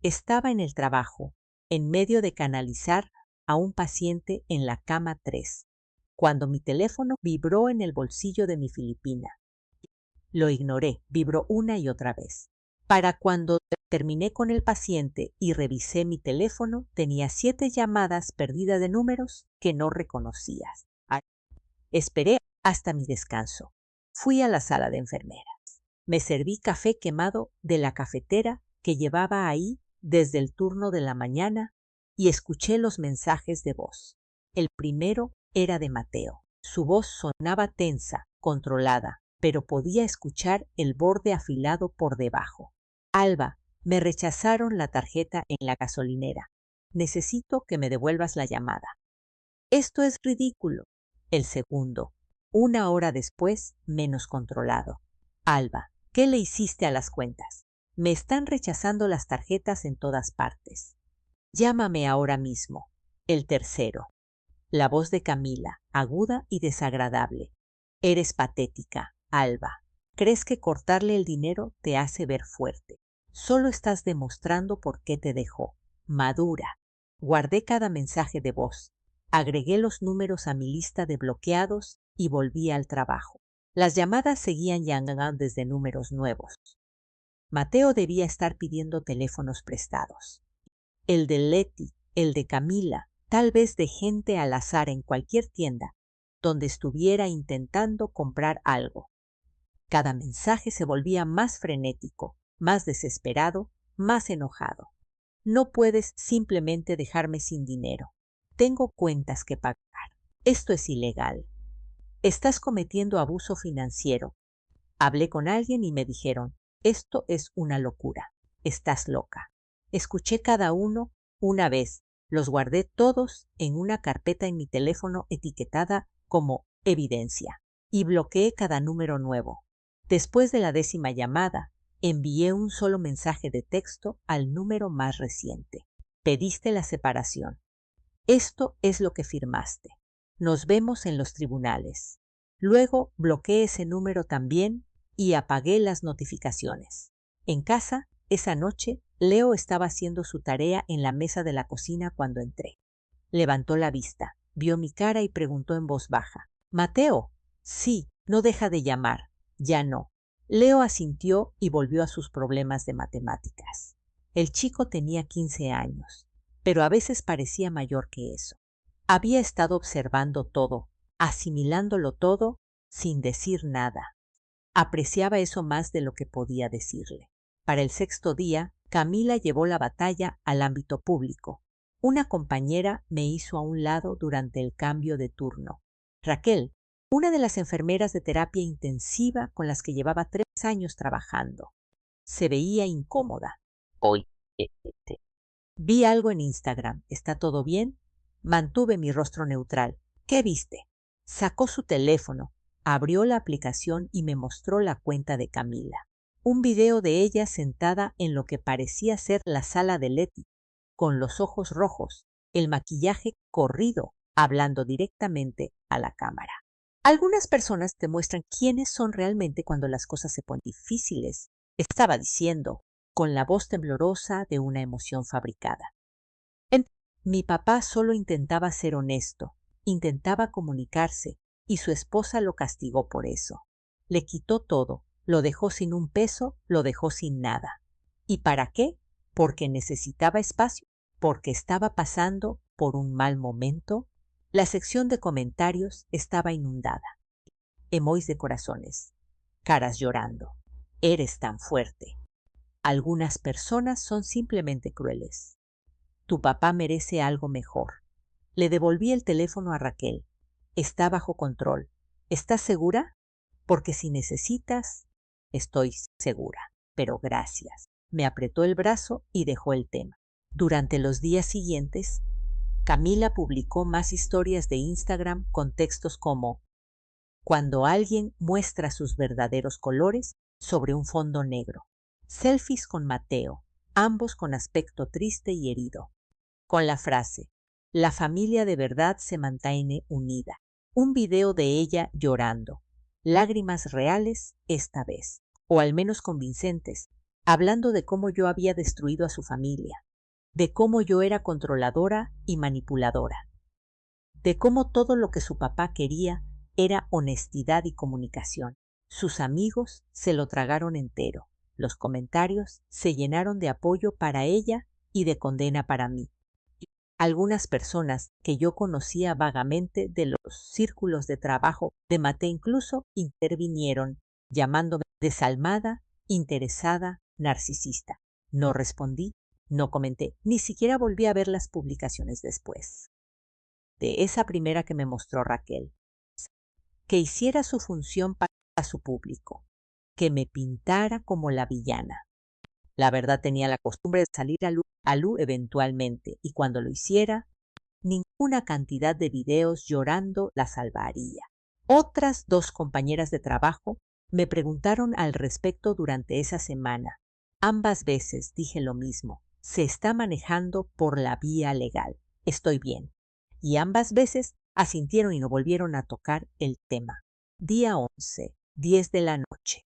[SPEAKER 1] Estaba en el trabajo, en medio de canalizar a un paciente en la cama 3, cuando mi teléfono vibró en el bolsillo de mi filipina. Lo ignoré, vibró una y otra vez. Para cuando terminé con el paciente y revisé mi teléfono, tenía 7 llamadas perdidas de números que no reconocías. Esperé hasta mi descanso. Fui a la sala de enfermeras. Me serví café quemado de la cafetera que llevaba ahí desde el turno de la mañana y escuché los mensajes de voz. El primero era de Mateo. Su voz sonaba tensa, controlada, pero podía escuchar el borde afilado por debajo. Alba, me rechazaron la tarjeta en la gasolinera. Necesito que me devuelvas la llamada. Esto es ridículo. El segundo, 1 hora después, menos controlado. Alba, ¿qué le hiciste a las cuentas? Me están rechazando las tarjetas en todas partes. Llámame ahora mismo. El tercero. La voz de Camila, aguda y desagradable. Eres patética, Alba. ¿Crees que cortarle el dinero te hace ver fuerte? Solo estás demostrando por qué te dejó. Madura. Guardé cada mensaje de voz. Agregué los números a mi lista de bloqueados y volví al trabajo. Las llamadas seguían llegando desde números nuevos. Mateo debía estar pidiendo teléfonos prestados. El de Leti, el de Camila, tal vez de gente al azar en cualquier tienda donde estuviera intentando comprar algo. Cada mensaje se volvía más frenético, más desesperado, más enojado. No puedes simplemente dejarme sin dinero. Tengo cuentas que pagar. Esto es ilegal. Estás cometiendo abuso financiero. Hablé con alguien y me dijeron, esto es una locura. Estás loca. Escuché cada uno una vez. Los guardé todos en una carpeta en mi teléfono etiquetada como evidencia y bloqueé cada número nuevo. Después de la 10ª llamada, envié un solo mensaje de texto al número más reciente. Pediste la separación. Esto es lo que firmaste. Nos vemos en los tribunales. Luego bloqueé ese número también y apagué las notificaciones. En casa, esa noche, Leo estaba haciendo su tarea en la mesa de la cocina cuando entré. Levantó la vista, vio mi cara y preguntó en voz baja. «¿Mateo?» «Sí, no deja de llamar». «Ya no». Leo asintió y volvió a sus problemas de matemáticas. El chico tenía 15 años, pero a veces parecía mayor que eso. Había estado observando todo, asimilándolo todo, sin decir nada. Apreciaba eso más de lo que podía decirle. Para el 6º día, Camila llevó la batalla al ámbito público. Una compañera me hizo a un lado durante el cambio de turno. Raquel, una de las enfermeras de terapia intensiva con las que llevaba 3 años trabajando. Se veía incómoda.
[SPEAKER 2] Oye,
[SPEAKER 1] Vi algo en Instagram. ¿Está todo bien? Mantuve mi rostro neutral. ¿Qué viste? Sacó su teléfono, abrió la aplicación y me mostró la cuenta de Camila. Un video de ella sentada en lo que parecía ser la sala de Leti, con los ojos rojos, el maquillaje corrido, hablando directamente a la cámara. Algunas personas te muestran quiénes son realmente cuando las cosas se ponen difíciles, estaba diciendo, con la voz temblorosa de una emoción fabricada. Mi papá solo intentaba ser honesto, intentaba comunicarse, y su esposa lo castigó por eso. Le quitó todo, lo dejó sin un peso, lo dejó sin nada. ¿Y para qué? Porque necesitaba espacio, porque estaba pasando por un mal momento. La sección de comentarios estaba inundada. Emojis de corazones, caras llorando. Eres tan fuerte. Algunas personas son simplemente crueles. Tu papá merece algo mejor. Le devolví el teléfono a Raquel. Está bajo control. ¿Estás segura? Porque si necesitas, estoy segura. Pero gracias. Me apretó el brazo y dejó el tema. Durante los días siguientes, Camila publicó más historias de Instagram con textos como «Cuando alguien muestra sus verdaderos colores sobre un fondo negro». Selfies con Mateo, ambos con aspecto triste y herido. Con la frase «La familia de verdad se mantiene unida». Un video de ella llorando. Lágrimas reales esta vez, o al menos convincentes, hablando de cómo yo había destruido a su familia, de cómo yo era controladora y manipuladora, de cómo todo lo que su papá quería era honestidad y comunicación. Sus amigos se lo tragaron entero. Los comentarios se llenaron de apoyo para ella y de condena para mí. Algunas personas que yo conocía vagamente de los círculos de trabajo de Mate incluso intervinieron, llamándome desalmada, interesada, narcisista. No respondí, no comenté, ni siquiera volví a ver las publicaciones después. De esa primera que me mostró Raquel, que hiciera su función para su público, que me pintara como la villana. La verdad tenía la costumbre de salir a luz eventualmente, y cuando lo hiciera, ninguna cantidad de videos llorando la salvaría. Otras dos compañeras de trabajo me preguntaron al respecto durante esa semana. Ambas veces dije lo mismo. Se está manejando por la vía legal. Estoy bien. Y ambas veces asintieron y no volvieron a tocar el tema. Día 11, 10 de la noche.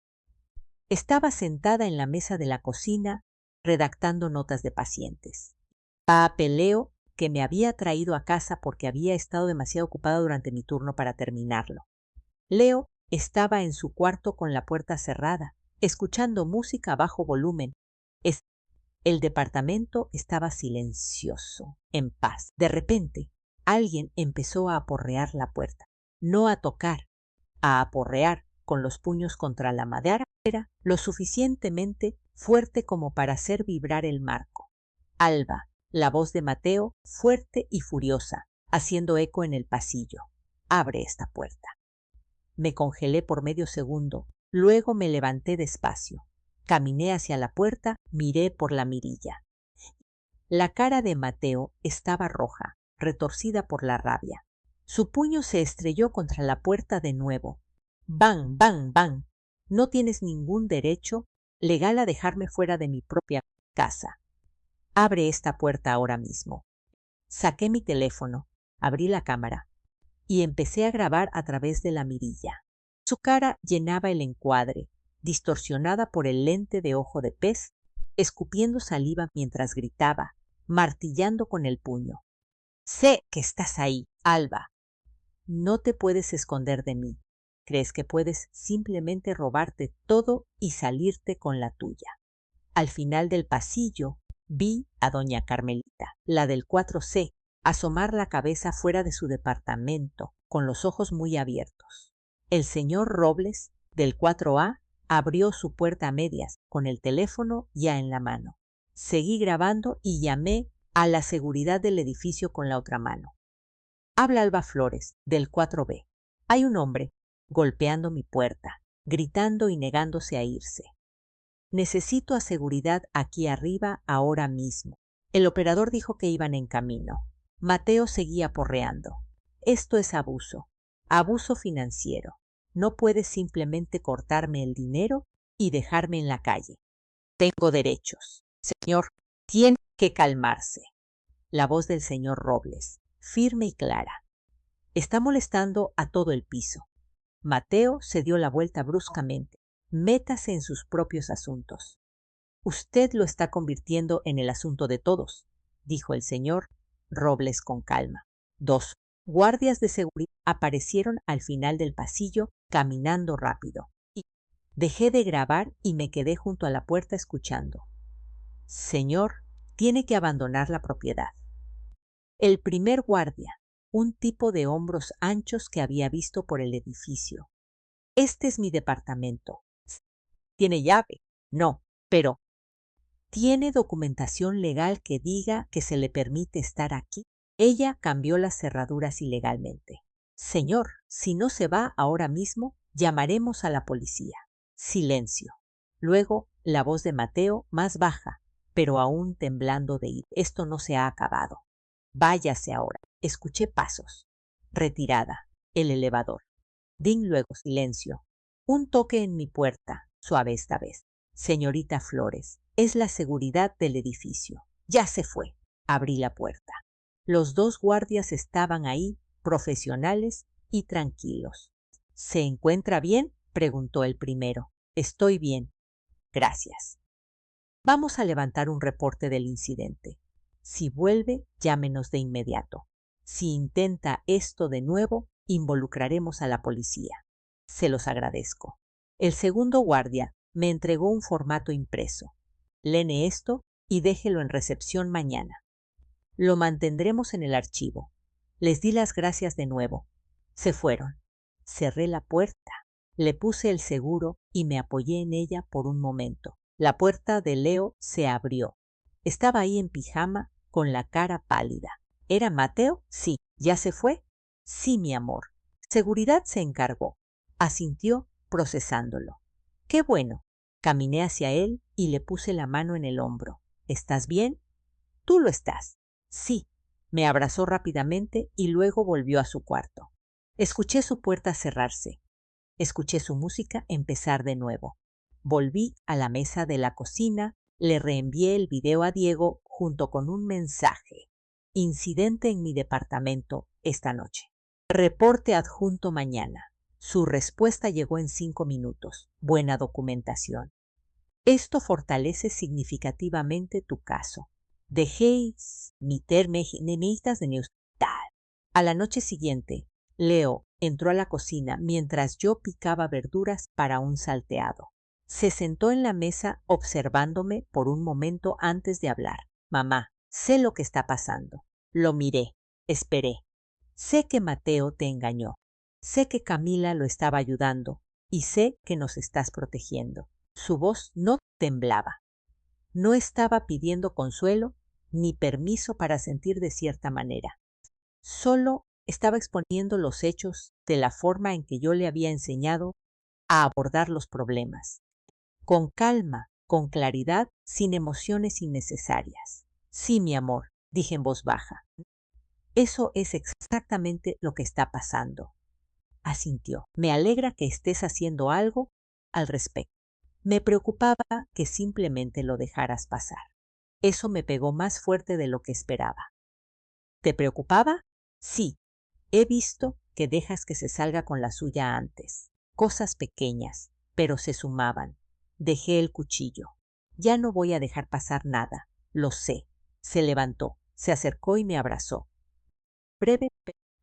[SPEAKER 1] Estaba sentada en la mesa de la cocina redactando notas de pacientes. Papeleo que me había traído a casa porque había estado demasiado ocupada durante mi turno para terminarlo. Leo estaba en su cuarto con la puerta cerrada, escuchando música a bajo volumen. El departamento estaba silencioso, en paz. De repente, alguien empezó a aporrear la puerta. No a tocar, a aporrear con los puños contra la madera lo suficientemente fuerte como para hacer vibrar el marco. Alba, la voz de Mateo, fuerte y furiosa, haciendo eco en el pasillo. Abre esta puerta. Me congelé por medio segundo, luego me levanté despacio. Caminé hacia la puerta, miré por la mirilla. La cara de Mateo estaba roja, retorcida por la rabia. Su puño se estrelló contra la puerta de nuevo. ¡Bang, bang, bang! No tienes ningún derecho legal a dejarme fuera de mi propia casa. Abre esta puerta ahora mismo. Saqué mi teléfono, abrí la cámara y empecé a grabar a través de la mirilla. Su cara llenaba el encuadre, distorsionada por el lente de ojo de pez, escupiendo saliva mientras gritaba, martillando con el puño. Sé que estás ahí, Alba. No te puedes esconder de mí. Crees que puedes simplemente robarte todo y salirte con la tuya. Al final del pasillo vi a doña Carmelita, la del 4C, asomar la cabeza fuera de su departamento, con los ojos muy abiertos. El señor Robles, del 4A, abrió su puerta a medias, con el teléfono ya en la mano. Seguí grabando y llamé a la seguridad del edificio con la otra mano. Habla Alba Flores, del 4B. Hay un hombre golpeando mi puerta, gritando y negándose a irse. Necesito a seguridad aquí arriba ahora mismo. El operador dijo que iban en camino. Mateo seguía porreando. Esto es abuso. Abuso financiero. No puedes simplemente cortarme el dinero y dejarme en la calle. Tengo derechos. Señor, tiene que calmarse. La voz del señor Robles, firme y clara. Está molestando a todo el piso. Mateo se dio la vuelta bruscamente. Métase en sus propios asuntos. Usted lo está convirtiendo en el asunto de todos, dijo el señor Robles con calma. 2 guardias de seguridad aparecieron al final del pasillo caminando rápido. Dejé de grabar y me quedé junto a la puerta escuchando. Señor, tiene que abandonar la propiedad. El primer guardia, un tipo de hombros anchos que había visto por el edificio. Este es mi departamento. ¿Tiene llave? No, pero ¿tiene documentación legal que diga que se le permite estar aquí? Ella cambió las cerraduras ilegalmente. Señor, si no se va ahora mismo, llamaremos a la policía. Silencio. Luego, la voz de Mateo, más baja, pero aún temblando de ira. Esto no se ha acabado. Váyase ahora. Escuché pasos. Retirada. El elevador. Din luego silencio. Un toque en mi puerta, suave esta vez. Señorita Flores, es la seguridad del edificio. Ya se fue. Abrí la puerta. Los 2 guardias estaban ahí, profesionales y tranquilos. ¿Se encuentra bien?, preguntó el primero. Estoy bien. Gracias. Vamos a levantar un reporte del incidente. Si vuelve, llámenos de inmediato. Si intenta esto de nuevo, involucraremos a la policía. Se los agradezco. El segundo guardia me entregó un formato impreso. Lene esto y déjelo en recepción mañana. Lo mantendremos en el archivo. Les di las gracias de nuevo. Se fueron. Cerré la puerta, le puse el seguro y me apoyé en ella por un momento. La puerta de Leo se abrió. Estaba ahí en pijama, con la cara pálida. ¿Era Mateo? Sí. ¿Ya se fue? Sí, mi amor. Seguridad se encargó. Asintió, procesándolo. ¡Qué bueno! Caminé hacia él y le puse la mano en el hombro. ¿Estás bien? Tú lo estás. Sí. Me abrazó rápidamente y luego volvió a su cuarto. Escuché su puerta cerrarse. Escuché su música empezar de nuevo. Volví a la mesa de la cocina, le reenvié el video a Diego junto con un mensaje. Incidente en mi departamento esta noche. Reporte adjunto mañana. Su respuesta llegó en 5 minutos. Buena documentación. Esto fortalece significativamente tu caso. Dejéis meterme enemitas de news. A la noche siguiente, Leo entró a la cocina mientras yo picaba verduras para un salteado. Se sentó en la mesa observándome por un momento antes de hablar. Mamá, sé lo que está pasando. Lo miré, esperé. Sé que Mateo te engañó. Sé que Camila lo estaba ayudando y sé que nos estás protegiendo. Su voz no temblaba. No estaba pidiendo consuelo ni permiso para sentir de cierta manera. Solo estaba exponiendo los hechos de la forma en que yo le había enseñado a abordar los problemas. Con calma, con claridad, sin emociones innecesarias. Sí, mi amor, dije en voz baja. Eso es exactamente lo que está pasando. Asintió. Me alegra que estés haciendo algo al respecto. Me preocupaba que simplemente lo dejaras pasar. Eso me pegó más fuerte de lo que esperaba. ¿Te preocupaba? Sí. He visto que dejas que se salga con la suya antes. Cosas pequeñas, pero se sumaban. Dejé el cuchillo. Ya no voy a dejar pasar nada. Lo sé. Se levantó, se acercó y me abrazó. Breve.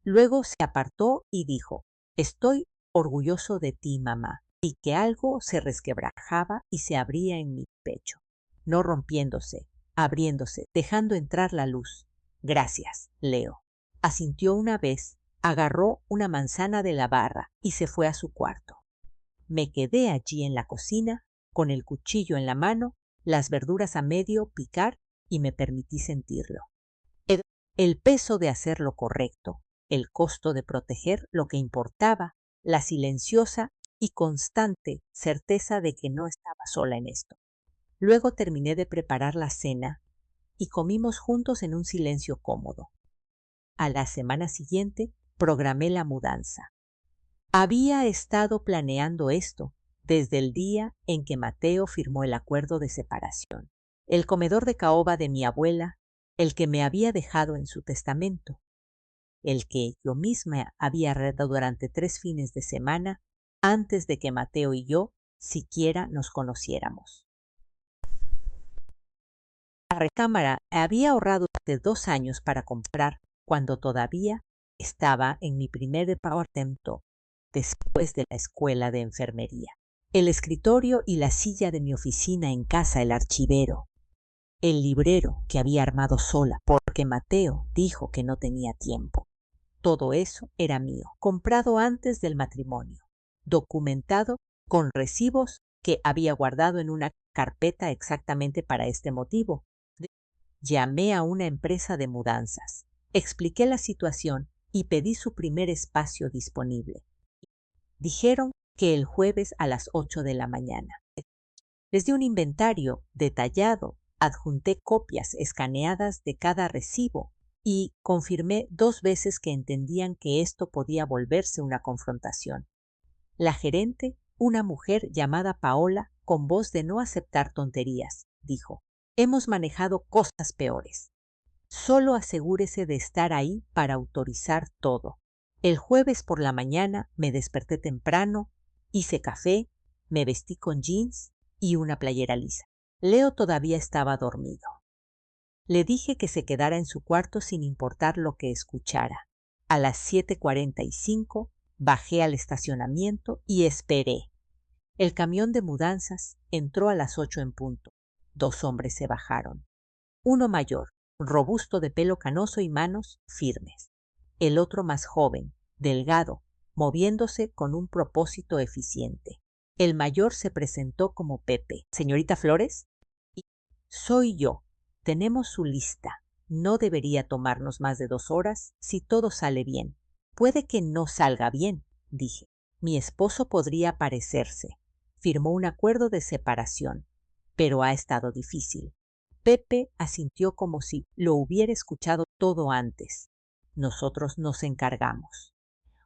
[SPEAKER 1] Luego se apartó y dijo, estoy orgulloso de ti, mamá. Y que algo se resquebrajaba y se abría en mi pecho. No rompiéndose, abriéndose, dejando entrar la luz. Gracias, Leo. Asintió una vez, agarró una manzana de la barra y se fue a su cuarto. Me quedé allí en la cocina, con el cuchillo en la mano, las verduras a medio picar y me permití sentirlo. El peso de hacer lo correcto, el costo de proteger lo que importaba, la silenciosa y constante certeza de que no estaba sola en esto. Luego terminé de preparar la cena y comimos juntos en un silencio cómodo. A la semana siguiente programé la mudanza. Había estado planeando esto desde el día en que Mateo firmó el acuerdo de separación. El comedor de caoba de mi abuela, el que me había dejado en su testamento, el que yo misma había arrendado durante 3 fines de semana antes de que Mateo y yo siquiera nos conociéramos. La recámara había ahorrado de 2 años para comprar cuando todavía estaba en mi primer departamento después de la escuela de enfermería. El escritorio y la silla de mi oficina en casa, el archivero, el librero que había armado sola porque Mateo dijo que no tenía tiempo. Todo eso era mío, comprado antes del matrimonio, documentado con recibos que había guardado en una carpeta exactamente para este motivo. Llamé a una empresa de mudanzas, expliqué la situación y pedí su primer espacio disponible. Dijeron que el jueves a las 8 de la mañana. Les di un inventario detallado, adjunté copias escaneadas de cada recibo y confirmé 2 veces que entendían que esto podía volverse una confrontación. La gerente, una mujer llamada Paola, con voz de no aceptar tonterías, dijo, hemos manejado cosas peores. Solo asegúrese de estar ahí para autorizar todo. El jueves por la mañana me desperté temprano, hice café, me vestí con jeans y una playera lisa. Leo todavía estaba dormido. Le dije que se quedara en su cuarto sin importar lo que escuchara. A las 7:45 bajé al estacionamiento y esperé. El camión de mudanzas entró a las 8 en punto. 2 hombres se bajaron. Uno mayor, robusto de pelo canoso y manos firmes. El otro más joven, delgado, moviéndose con un propósito eficiente. El mayor se presentó como Pepe. ¿Señorita Flores? Soy yo. Tenemos su lista. No debería tomarnos más de 2 horas si todo sale bien. Puede que no salga bien, dije. Mi esposo podría aparecerse. Firmó un acuerdo de separación, pero ha estado difícil. Pepe asintió como si lo hubiera escuchado todo antes. Nosotros nos encargamos.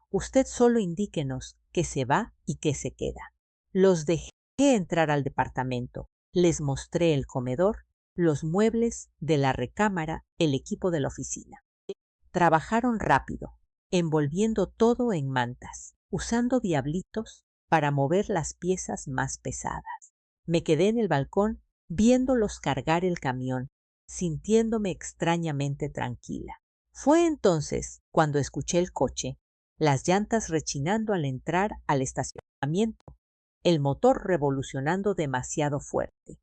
[SPEAKER 1] Usted solo indíquenos qué se va y qué se queda. Los dejé entrar al departamento. Les mostré el comedor, los muebles de la recámara, el equipo de la oficina. Trabajaron rápido, envolviendo todo en mantas, usando diablitos para mover las piezas más pesadas. Me quedé en el balcón viéndolos cargar el camión, sintiéndome extrañamente tranquila. Fue entonces cuando escuché el coche, las llantas rechinando al entrar al estacionamiento, el motor revolucionando demasiado fuerte.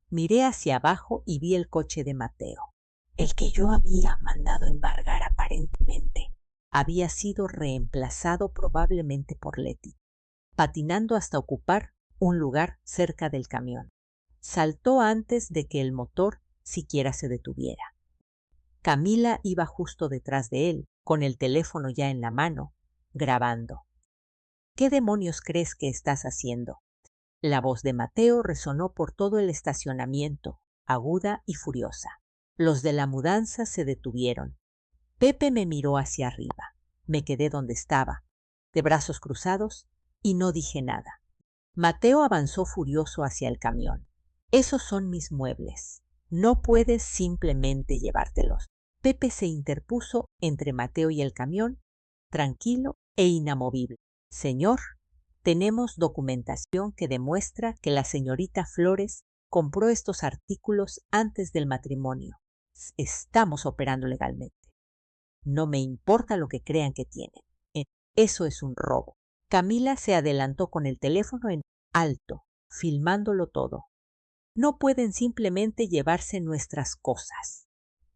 [SPEAKER 1] Miré hacia abajo y vi el coche de Mateo. El que yo había mandado embargar aparentemente había sido reemplazado probablemente por Leti, patinando hasta ocupar un lugar cerca del camión. Saltó antes de que el motor siquiera se detuviera. Camila iba justo detrás de él, con el teléfono ya en la mano, grabando. ¿Qué demonios crees que estás haciendo? La voz de Mateo resonó por todo el estacionamiento, aguda y furiosa. Los de la mudanza se detuvieron. Pepe me miró hacia arriba. Me quedé donde estaba, de brazos cruzados, y no dije nada. Mateo avanzó furioso hacia el camión. Esos son mis muebles. No puedes simplemente llevártelos. Pepe se interpuso entre Mateo y el camión, tranquilo e inamovible. Señor, tenemos documentación que demuestra que la señorita Flores compró estos artículos antes del matrimonio. Estamos operando legalmente. No me importa lo que crean que tienen. Eso es un robo. Camila se adelantó con el teléfono en alto, filmándolo todo. No pueden simplemente llevarse nuestras cosas.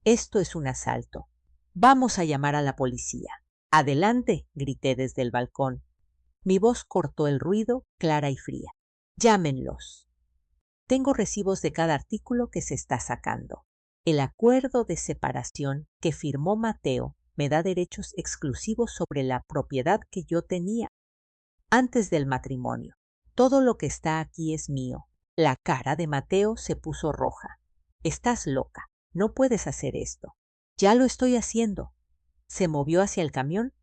[SPEAKER 1] Esto es un asalto. Vamos a llamar a la policía. Adelante, grité desde el balcón. Mi voz cortó el ruido, clara y fría. Llámenlos. Tengo recibos de cada artículo que se está sacando. El acuerdo de separación que firmó Mateo me da derechos exclusivos sobre la propiedad que yo tenía antes del matrimonio. Todo lo que está aquí es mío. La cara de Mateo se puso roja. Estás loca. No puedes hacer esto. Ya lo estoy haciendo. Se movió hacia el camión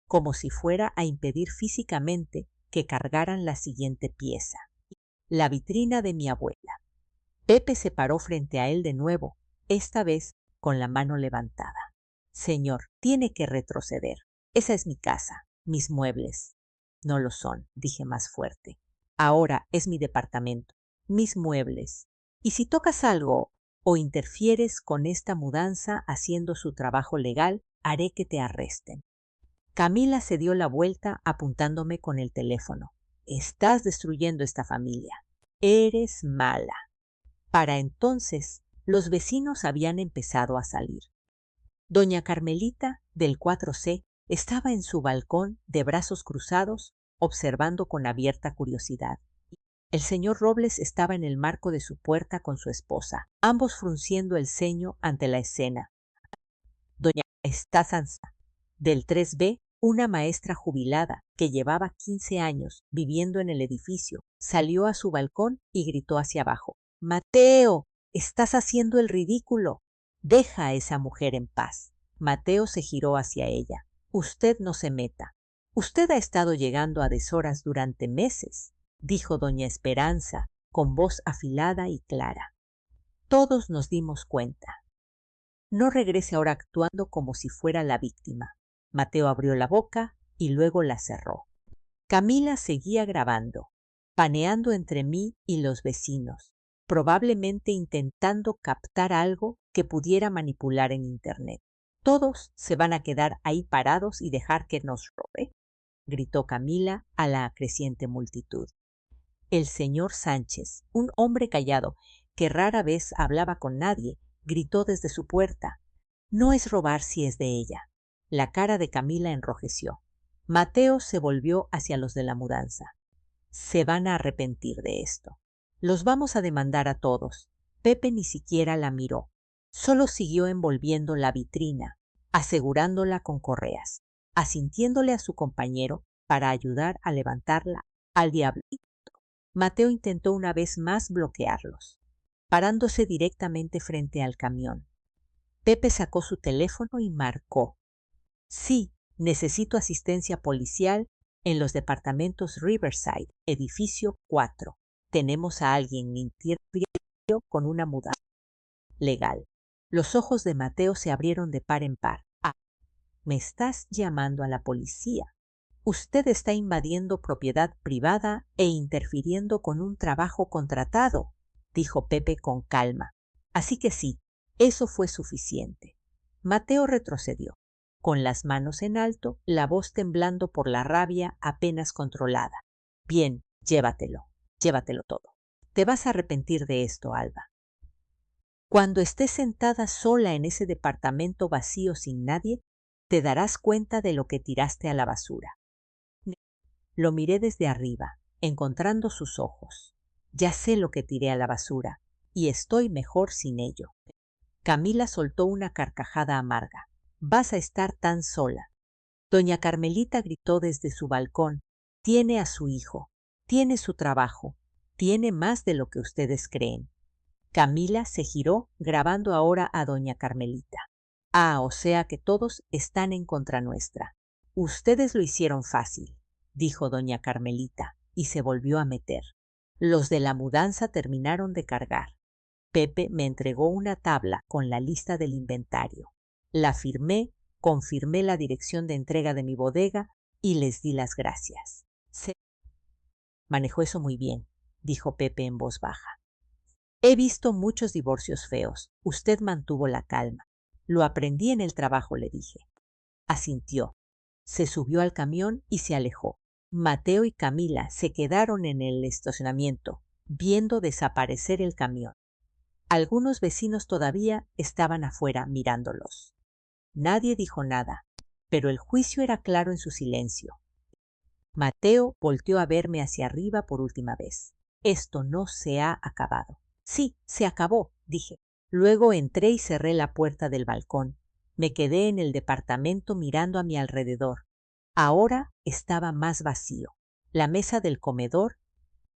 [SPEAKER 1] como si fuera a impedir físicamente que cargaran la siguiente pieza. La vitrina de mi abuela. Pepe se paró frente a él de nuevo, esta vez con la mano levantada. Señor, tiene que retroceder. Esa es mi casa, mis muebles. No lo son, dije más fuerte. Ahora es mi departamento, mis muebles. Y si tocas algo o interfieres con esta mudanza haciendo su trabajo legal, haré que te arresten. Camila se dio la vuelta apuntándome con el teléfono. Estás destruyendo esta familia. Eres mala. Para entonces, los vecinos habían empezado a salir. Doña Carmelita, del 4C, estaba en su balcón de brazos cruzados, observando con abierta curiosidad. El señor Robles estaba en el marco de su puerta con su esposa, ambos frunciendo el ceño ante la escena. Doña Estasanza, del 3B, una maestra jubilada que llevaba 15 años viviendo en el edificio, salió a su balcón y gritó hacia abajo. «Mateo, estás haciendo el ridículo. Deja a esa mujer en paz». Mateo se giró hacia ella. «Usted no se meta. Usted ha estado llegando a deshoras durante meses», dijo doña Esperanza con voz afilada y clara. Todos nos dimos cuenta. No regrese ahora actuando como si fuera la víctima. Mateo abrió la boca y luego la cerró. Camila seguía grabando, paneando entre mí y los vecinos, probablemente intentando captar algo que pudiera manipular en Internet. «Todos se van a quedar ahí parados y dejar que nos robe», gritó Camila a la creciente multitud. El señor Sánchez, un hombre callado que rara vez hablaba con nadie, gritó desde su puerta. No es robar si es de ella. La cara de Camila enrojeció. Mateo se volvió hacia los de la mudanza. Se van a arrepentir de esto. Los vamos a demandar a todos. Pepe ni siquiera la miró. Solo siguió envolviendo la vitrina, asegurándola con correas, asintiéndole a su compañero para ayudar a levantarla al diablito. Mateo intentó una vez más bloquearlos, parándose directamente frente al camión. Pepe sacó su teléfono y marcó. Sí, necesito asistencia policial en los departamentos Riverside, edificio 4. Tenemos a alguien mintiendo con una mudanza legal. Los ojos de Mateo se abrieron de par en par. Ah, me estás llamando a la policía. Usted está invadiendo propiedad privada e interfiriendo con un trabajo contratado, dijo Pepe con calma. Así que sí, eso fue suficiente. Mateo retrocedió, con las manos en alto, la voz temblando por la rabia apenas controlada. Bien, llévatelo todo. Te vas a arrepentir de esto, Alba. Cuando estés sentada sola en ese departamento vacío sin nadie, te darás cuenta de lo que tiraste a la basura. Lo miré desde arriba, encontrando sus ojos. Ya sé lo que tiré a la basura, y estoy mejor sin ello. Camila soltó una carcajada amarga. Vas a estar tan sola. Doña Carmelita gritó desde su balcón. Tiene a su hijo, tiene su trabajo, tiene más de lo que ustedes creen. Camila se giró, grabando ahora a doña Carmelita. Ah, o sea que todos están en contra nuestra. Ustedes lo hicieron fácil, dijo doña Carmelita, y se volvió a meter. Los de la mudanza terminaron de cargar. Pepe me entregó una tabla con la lista del inventario. La firmé, confirmé la dirección de entrega de mi bodega y les di las gracias. Se manejó eso muy bien, dijo Pepe en voz baja. He visto muchos divorcios feos. Usted mantuvo la calma. Lo aprendí en el trabajo, le dije. Asintió. Se subió al camión y se alejó. Mateo y Camila se quedaron en el estacionamiento, viendo desaparecer el camión. Algunos vecinos todavía estaban afuera mirándolos. Nadie dijo nada, pero el juicio era claro en su silencio. Mateo volteó a verme hacia arriba por última vez. Esto no se ha acabado. Sí, se acabó, dije. Luego entré y cerré la puerta del balcón. Me quedé en el departamento mirando a mi alrededor. Ahora estaba más vacío. La mesa del comedor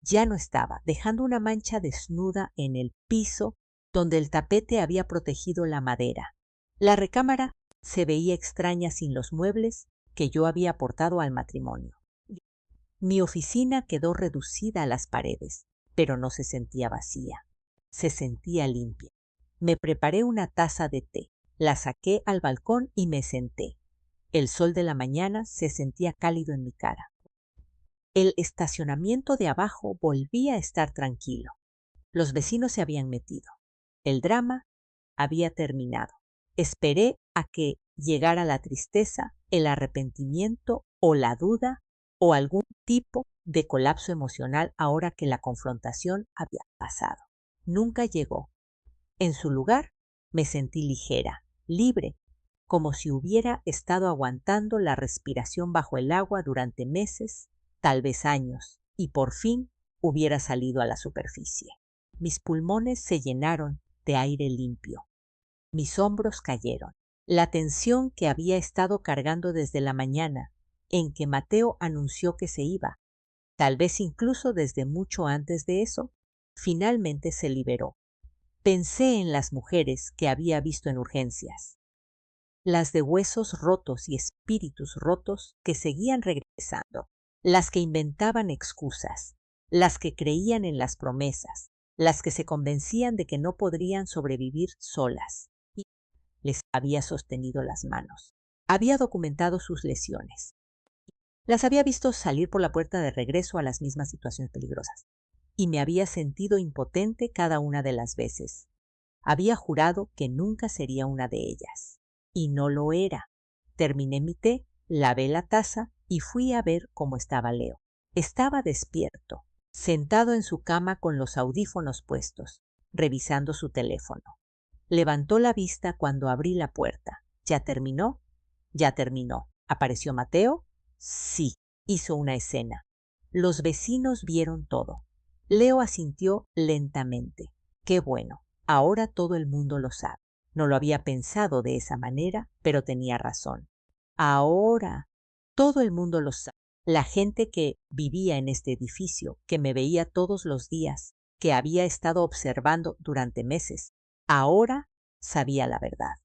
[SPEAKER 1] ya no estaba, dejando una mancha desnuda en el piso donde el tapete había protegido la madera. La recámara se veía extraña sin los muebles que yo había aportado al matrimonio. Mi oficina quedó reducida a las paredes, pero no se sentía vacía. Se sentía limpia. Me preparé una taza de té, la saqué al balcón y me senté. El sol de la mañana se sentía cálido en mi cara. El estacionamiento de abajo volvía a estar tranquilo. Los vecinos se habían metido. El drama había terminado. Esperé a que llegara la tristeza, el arrepentimiento o la duda o algún tipo de colapso emocional ahora que la confrontación había pasado. Nunca llegó. En su lugar, me sentí ligera, libre, como si hubiera estado aguantando la respiración bajo el agua durante meses, tal vez años, y por fin hubiera salido a la superficie. Mis pulmones se llenaron de aire limpio. Mis hombros cayeron. La tensión que había estado cargando desde la mañana en que Mateo anunció que se iba, tal vez incluso desde mucho antes de eso, finalmente se liberó. Pensé en las mujeres que había visto en urgencias, las de huesos rotos y espíritus rotos que seguían regresando, las que inventaban excusas, las que creían en las promesas, las que se convencían de que no podrían sobrevivir solas. Y les había sostenido las manos. Había documentado sus lesiones. Las había visto salir por la puerta de regreso a las mismas situaciones peligrosas. Y me había sentido impotente cada una de las veces. Había jurado que nunca sería una de ellas. Y no lo era. Terminé mi té, lavé la taza y fui a ver cómo estaba Leo. Estaba despierto, sentado en su cama con los audífonos puestos, revisando su teléfono. Levantó la vista cuando abrí la puerta. ¿Ya terminó? Ya terminó. ¿Apareció Mateo? Sí. Hizo una escena. Los vecinos vieron todo. Leo asintió lentamente. Qué bueno. Ahora todo el mundo lo sabe. No lo había pensado de esa manera, pero tenía razón. Ahora todo el mundo lo sabe. La gente que vivía en este edificio, que me veía todos los días, que había estado observando durante meses, ahora sabía la verdad.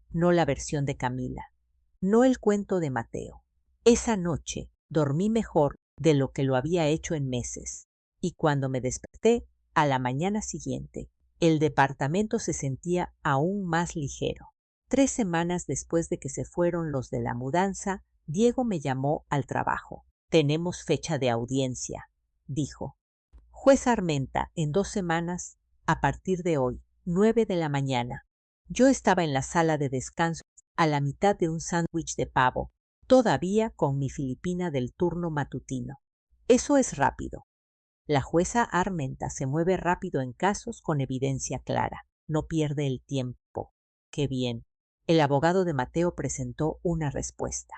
[SPEAKER 1] No la versión de Camila, no el cuento de Mateo. Esa noche dormí mejor de lo que lo había hecho en meses, y cuando me desperté a la mañana siguiente, el departamento se sentía aún más ligero. 3 semanas después de que se fueron los de la mudanza, Diego me llamó al trabajo. Tenemos fecha de audiencia, dijo. Juez Armenta, en 2 semanas, a partir de hoy, 9 de la mañana. Yo estaba en la sala de descanso a la mitad de un sándwich de pavo, todavía con mi filipina del turno matutino. Eso es rápido. La jueza Armenta se mueve rápido en casos con evidencia clara. No pierde el tiempo. Qué bien. El abogado de Mateo presentó una respuesta.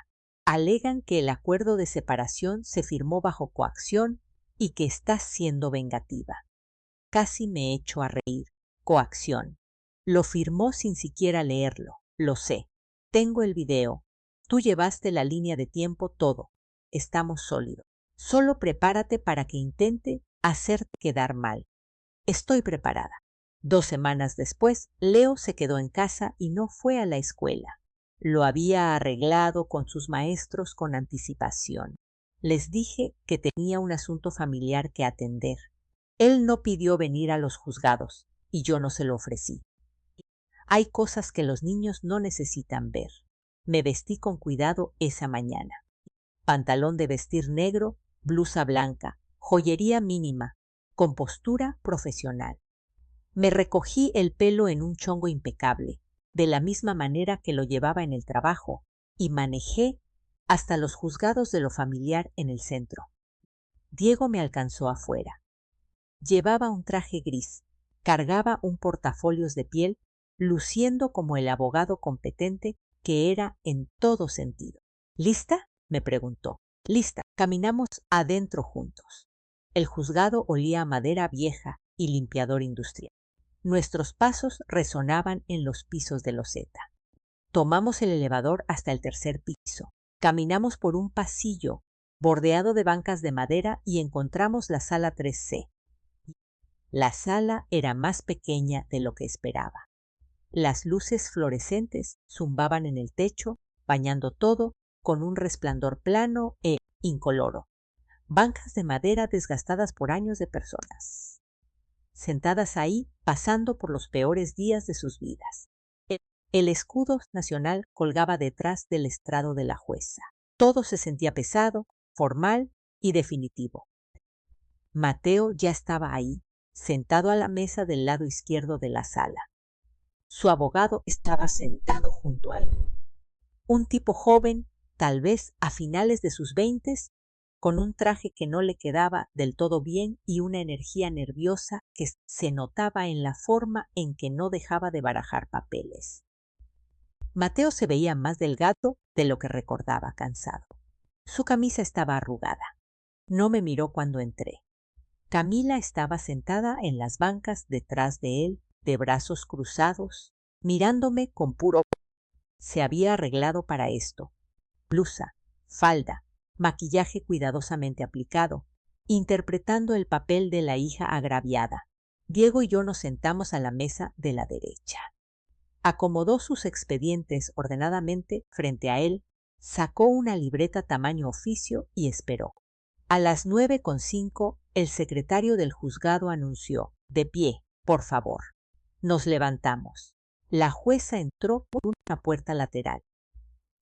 [SPEAKER 1] Alegan que el acuerdo de separación se firmó bajo coacción y que está siendo vengativa. Casi me echo a reír. Coacción. Lo firmó sin siquiera leerlo. Lo sé. Tengo el video. Tú llevaste la línea de tiempo todo. Estamos sólidos. Solo prepárate para que intente hacerte quedar mal. Estoy preparada. 2 semanas después, Leo se quedó en casa y no fue a la escuela. Lo había arreglado con sus maestros con anticipación. Les dije que tenía un asunto familiar que atender. Él no pidió venir a los juzgados y yo no se lo ofrecí. Hay cosas que los niños no necesitan ver. Me vestí con cuidado esa mañana. Pantalón de vestir negro, blusa blanca, joyería mínima, con postura profesional. Me recogí el pelo en un chongo impecable, de la misma manera que lo llevaba en el trabajo, y manejé hasta los juzgados de lo familiar en el centro. Diego me alcanzó afuera. Llevaba un traje gris, cargaba un portafolios de piel, luciendo como el abogado competente que era en todo sentido. ¿Lista?, me preguntó. Lista. Caminamos adentro juntos. El juzgado olía a madera vieja y limpiador industrial. Nuestros pasos resonaban en los pisos de loseta. Tomamos el elevador hasta el 3er piso. Caminamos por un pasillo bordeado de bancas de madera y encontramos la sala 3C. La sala era más pequeña de lo que esperaba. Las luces fluorescentes zumbaban en el techo, bañando todo con un resplandor plano e incoloro. Bancas de madera desgastadas por años de personas, sentadas ahí pasando por los peores días de sus vidas. El escudo nacional colgaba detrás del estrado de la jueza. Todo se sentía pesado, formal y definitivo. Mateo ya estaba ahí, sentado a la mesa del lado izquierdo de la sala. Su abogado estaba sentado junto a él. Un tipo joven, tal vez a finales de sus 20s, con un traje que no le quedaba del todo bien y una energía nerviosa que se notaba en la forma en que no dejaba de barajar papeles. Mateo se veía más delgado de lo que recordaba, cansado. Su camisa estaba arrugada. No me miró cuando entré. Camila estaba sentada en las bancas detrás de él, de brazos cruzados, mirándome con puro. Se había arreglado para esto. Blusa, falda, maquillaje cuidadosamente aplicado, interpretando el papel de la hija agraviada. Diego y yo nos sentamos a la mesa de la derecha. Acomodó sus expedientes ordenadamente frente a él, sacó una libreta tamaño oficio y esperó. A las 9:05, el secretario del juzgado anunció: «De pie, por favor». Nos levantamos. La jueza entró por una puerta lateral.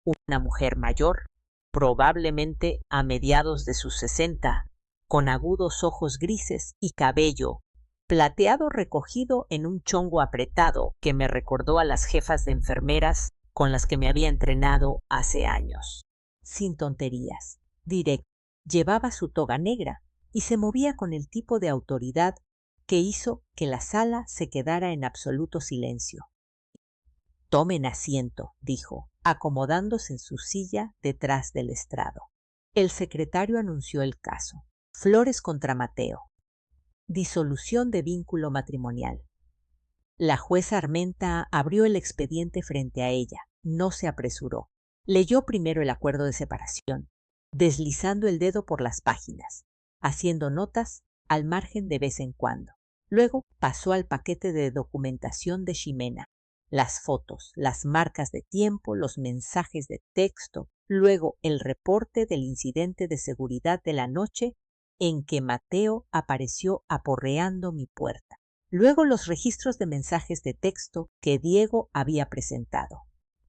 [SPEAKER 1] Una mujer mayor, probablemente a mediados de sus 60, con agudos ojos grises y cabello plateado recogido en un chongo apretado que me recordó a las jefas de enfermeras con las que me había entrenado hace años. Sin tonterías, directo, llevaba su toga negra y se movía con el tipo de autoridad que hizo que la sala se quedara en absoluto silencio. Tomen asiento, dijo, acomodándose en su silla detrás del estrado. El secretario anunció el caso. Flores contra Mateo. Disolución de vínculo matrimonial. La jueza Armenta abrió el expediente frente a ella. No se apresuró. Leyó primero el acuerdo de separación, deslizando el dedo por las páginas, haciendo notas al margen de vez en cuando. Luego pasó al paquete de documentación de Ximena, las fotos, las marcas de tiempo, los mensajes de texto, luego el reporte del incidente de seguridad de la noche en que Mateo apareció aporreando mi puerta. Luego los registros de mensajes de texto que Diego había presentado.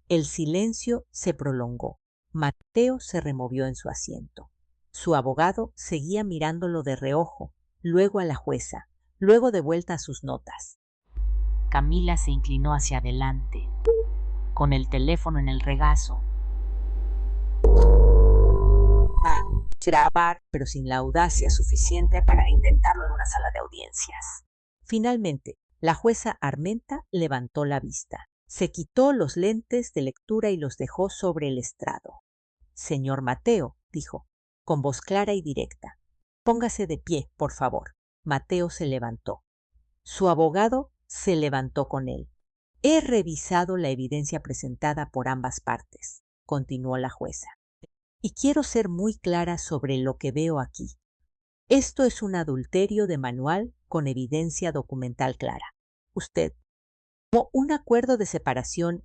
[SPEAKER 1] El silencio se prolongó. Mateo se removió en su asiento. Su abogado seguía mirándolo de reojo, luego a la jueza, luego de vuelta a sus notas.
[SPEAKER 2] Camila se inclinó hacia adelante, con el teléfono en el regazo.
[SPEAKER 1] Grabar, pero sin la audacia suficiente para intentarlo en una sala de audiencias. Finalmente, la jueza Armenta levantó la vista. Se quitó los lentes de lectura y los dejó sobre el estrado. Señor Mateo, dijo, con voz clara y directa, póngase de pie, por favor. Mateo se levantó. Su abogado se levantó con él. He revisado la evidencia presentada por ambas partes, continuó la jueza, y quiero ser muy clara sobre lo que veo aquí. Esto es un adulterio de manual con evidencia documental clara. Usted, como un acuerdo de separación,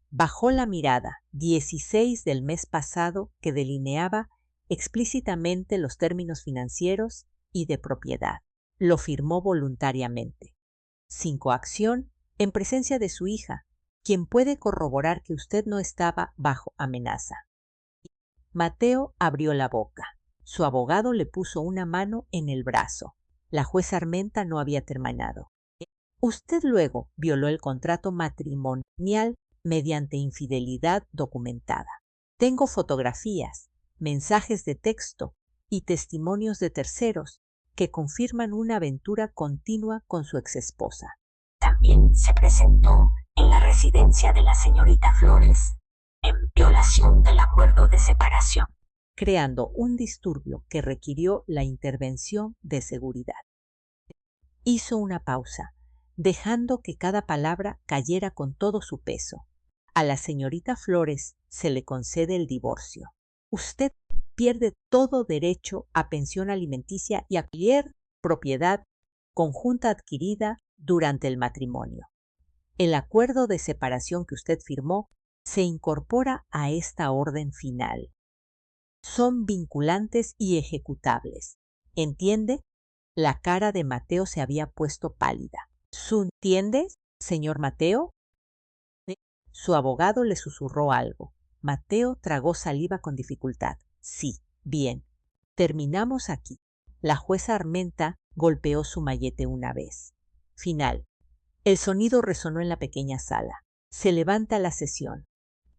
[SPEAKER 1] bajó la mirada 16 del mes pasado que delineaba explícitamente los términos financieros y de propiedad. Lo firmó voluntariamente, sin coacción, en presencia de su hija, quien puede corroborar que usted no estaba bajo amenaza. Mateo abrió la boca. Su abogado le puso una mano en el brazo. La jueza Armenta no había terminado. Usted luego violó el contrato matrimonial mediante infidelidad documentada. Tengo fotografías, mensajes de texto y testimonios de terceros que confirman una aventura continua con su exesposa.
[SPEAKER 2] También se presentó en la residencia de la señorita Flores en violación del acuerdo de separación,
[SPEAKER 1] creando un disturbio que requirió la intervención de seguridad. Hizo una pausa, dejando que cada palabra cayera con todo su peso. A la señorita Flores se le concede el divorcio. Usted pierde todo derecho a pensión alimenticia y a cualquier propiedad conjunta adquirida durante el matrimonio. El acuerdo de separación que usted firmó se incorpora a esta orden final. Son vinculantes y ejecutables. ¿Entiende? La cara de Mateo se había puesto pálida. ¿Entiende, señor Mateo? Su abogado le susurró algo. Mateo tragó saliva con dificultad. Sí, bien. Terminamos aquí. La jueza Armenta golpeó su mallete una vez. Final. El sonido resonó en la pequeña sala. Se levanta la sesión.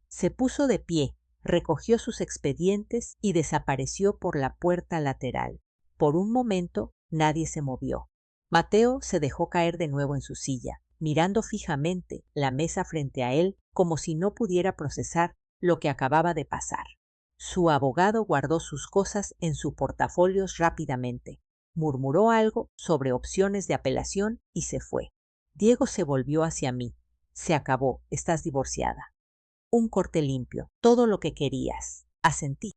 [SPEAKER 1] Se puso de pie, recogió sus expedientes y desapareció por la puerta lateral. Por un momento nadie se movió. Mateo se dejó caer de nuevo en su silla, mirando fijamente la mesa frente a él como si no pudiera procesar lo que acababa de pasar. Su abogado guardó sus cosas en su portafolio rápidamente, murmuró algo sobre opciones de apelación y se fue. Diego se volvió hacia mí. Se acabó, estás divorciada. Un corte limpio, todo lo que querías. Asentí.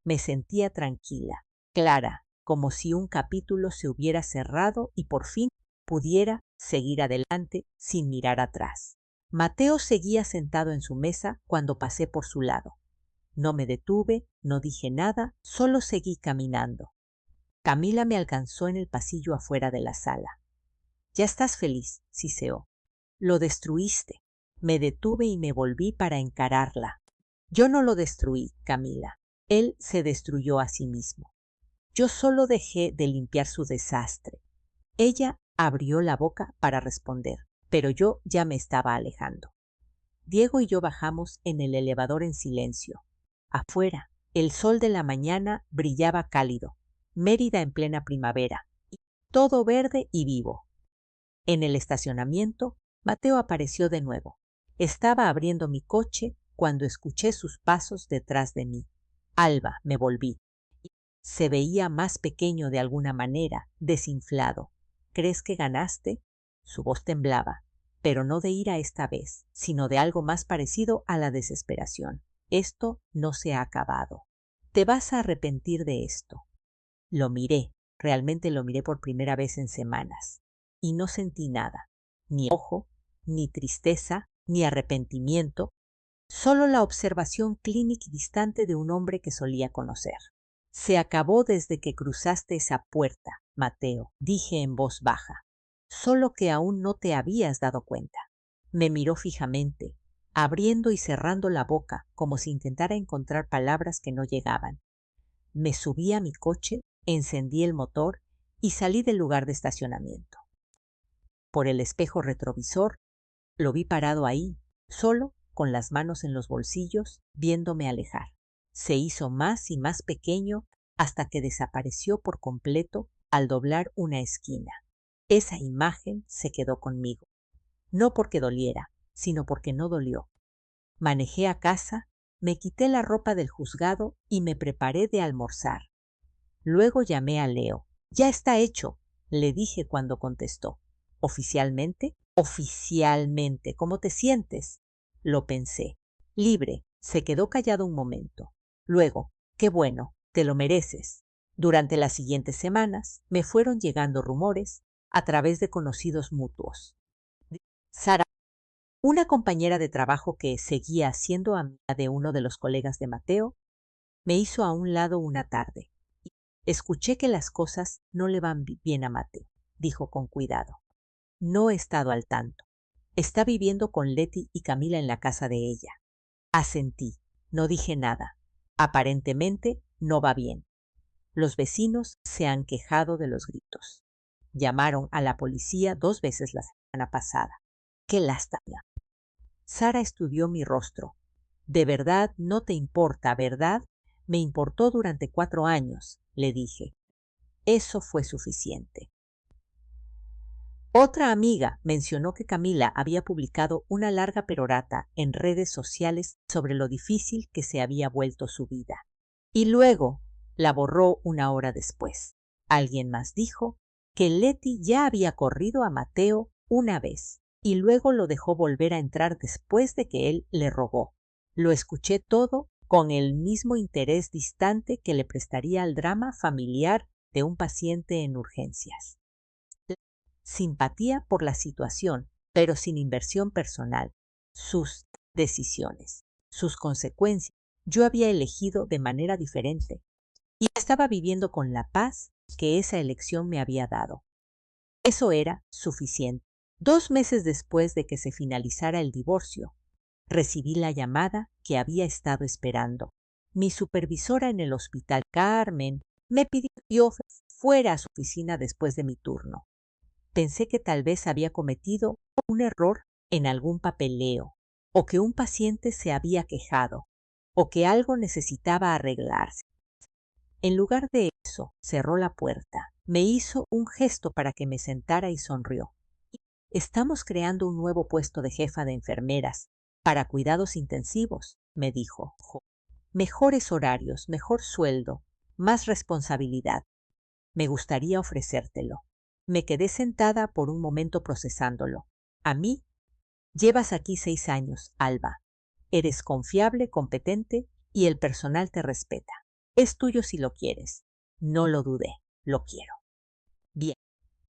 [SPEAKER 1] Me sentía tranquila, clara, como si un capítulo se hubiera cerrado y por fin pudiera seguir adelante sin mirar atrás. Mateo seguía sentado en su mesa cuando pasé por su lado. No me detuve, no dije nada, solo seguí caminando. Camila me alcanzó en el pasillo afuera de la sala. Ya estás feliz, siseó. Lo destruiste. Me detuve y me volví para encararla. Yo no lo destruí, Camila. Él se destruyó a sí mismo. Yo solo dejé de limpiar su desastre. Ella abrió la boca para responder, pero yo ya me estaba alejando. Diego y yo bajamos en el elevador en silencio. Afuera, el sol de la mañana brillaba cálido, Mérida en plena primavera, todo verde y vivo. En el estacionamiento, Mateo apareció de nuevo. Estaba abriendo mi coche cuando escuché sus pasos detrás de mí. Alba, me volví. Se veía más pequeño de alguna manera, desinflado. ¿Crees que ganaste? Su voz temblaba, pero no de ira esta vez, sino de algo más parecido a la desesperación. Esto no se ha acabado. Te vas a arrepentir de esto. Lo miré, realmente lo miré por primera vez en semanas, y no sentí nada, ni enojo, ni tristeza, ni arrepentimiento, solo la observación clínica y distante de un hombre que solía conocer. Se acabó desde que cruzaste esa puerta, Mateo, dije en voz baja, solo que aún no te habías dado cuenta. Me miró fijamente, abriendo y cerrando la boca como si intentara encontrar palabras que no llegaban. Me subí a mi coche, encendí el motor y salí del lugar de estacionamiento. Por el espejo retrovisor, lo vi parado ahí, solo, con las manos en los bolsillos, viéndome alejar. Se hizo más y más pequeño hasta que desapareció por completo al doblar una esquina. Esa imagen se quedó conmigo, no porque doliera, sino porque no dolió. Manejé a casa, me quité la ropa del juzgado y me preparé de almorzar. Luego llamé a Leo. Ya está hecho, le dije cuando contestó. ¿Oficialmente? Oficialmente. ¿Cómo te sientes? Lo pensé. Libre. Se quedó callado un momento. Luego, qué bueno, te lo mereces. Durante las siguientes semanas me fueron llegando rumores a través de conocidos mutuos. Sara, una compañera de trabajo que seguía siendo amiga de uno de los colegas de Mateo, me hizo a un lado una tarde. Escuché que las cosas no le van bien a Mateo, dijo con cuidado. No he estado al tanto. Está viviendo con Leti y Camila en la casa de ella. Asentí. No dije nada. Aparentemente no va bien. Los vecinos se han quejado de los gritos. Llamaron a la policía 2 veces la semana pasada. ¡Qué lástima! Sara estudió mi rostro. De verdad no te importa, ¿verdad? Me importó durante 4 años, le dije. Eso fue suficiente. Otra amiga mencionó que Camila había publicado una larga perorata en redes sociales sobre lo difícil que se había vuelto su vida. Y luego la borró 1 hora después. Alguien más dijo que Leti ya había corrido a Mateo 1 vez y luego lo dejó volver a entrar después de que él le rogó. Lo escuché todo con el mismo interés distante que le prestaría al drama familiar de un paciente en urgencias. Simpatía por la situación, pero sin inversión personal. Sus decisiones, sus consecuencias, yo había elegido de manera diferente y estaba viviendo con la paz que esa elección me había dado. Eso era suficiente. 2 meses después de que se finalizara el divorcio, recibí la llamada que había estado esperando. Mi supervisora en el hospital, Carmen, me pidió que yo fuera a su oficina después de mi turno. Pensé que tal vez había cometido un error en algún papeleo, o que un paciente se había quejado, o que algo necesitaba arreglarse. En lugar de eso, cerró la puerta, me hizo un gesto para que me sentara y sonrió. Estamos creando un nuevo puesto de jefa de enfermeras para cuidados intensivos, me dijo. Mejores horarios, mejor sueldo, más responsabilidad. Me gustaría ofrecértelo. Me quedé sentada por un momento procesándolo. A mí, llevas aquí 6 años, Alba. Eres confiable, competente y el personal te respeta. Es tuyo si lo quieres. No lo dudé, lo quiero. Bien,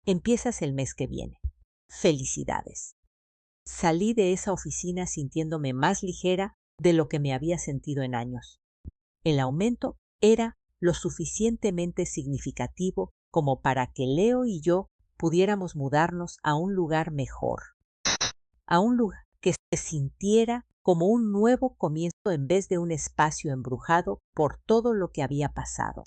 [SPEAKER 1] empiezas el mes que viene. Felicidades. Salí de esa oficina sintiéndome más ligera de lo que me había sentido en años. El aumento era lo suficientemente significativo como para que Leo y yo pudiéramos mudarnos a un lugar mejor, a un lugar que se sintiera como un nuevo comienzo en vez de un espacio embrujado por todo lo que había pasado.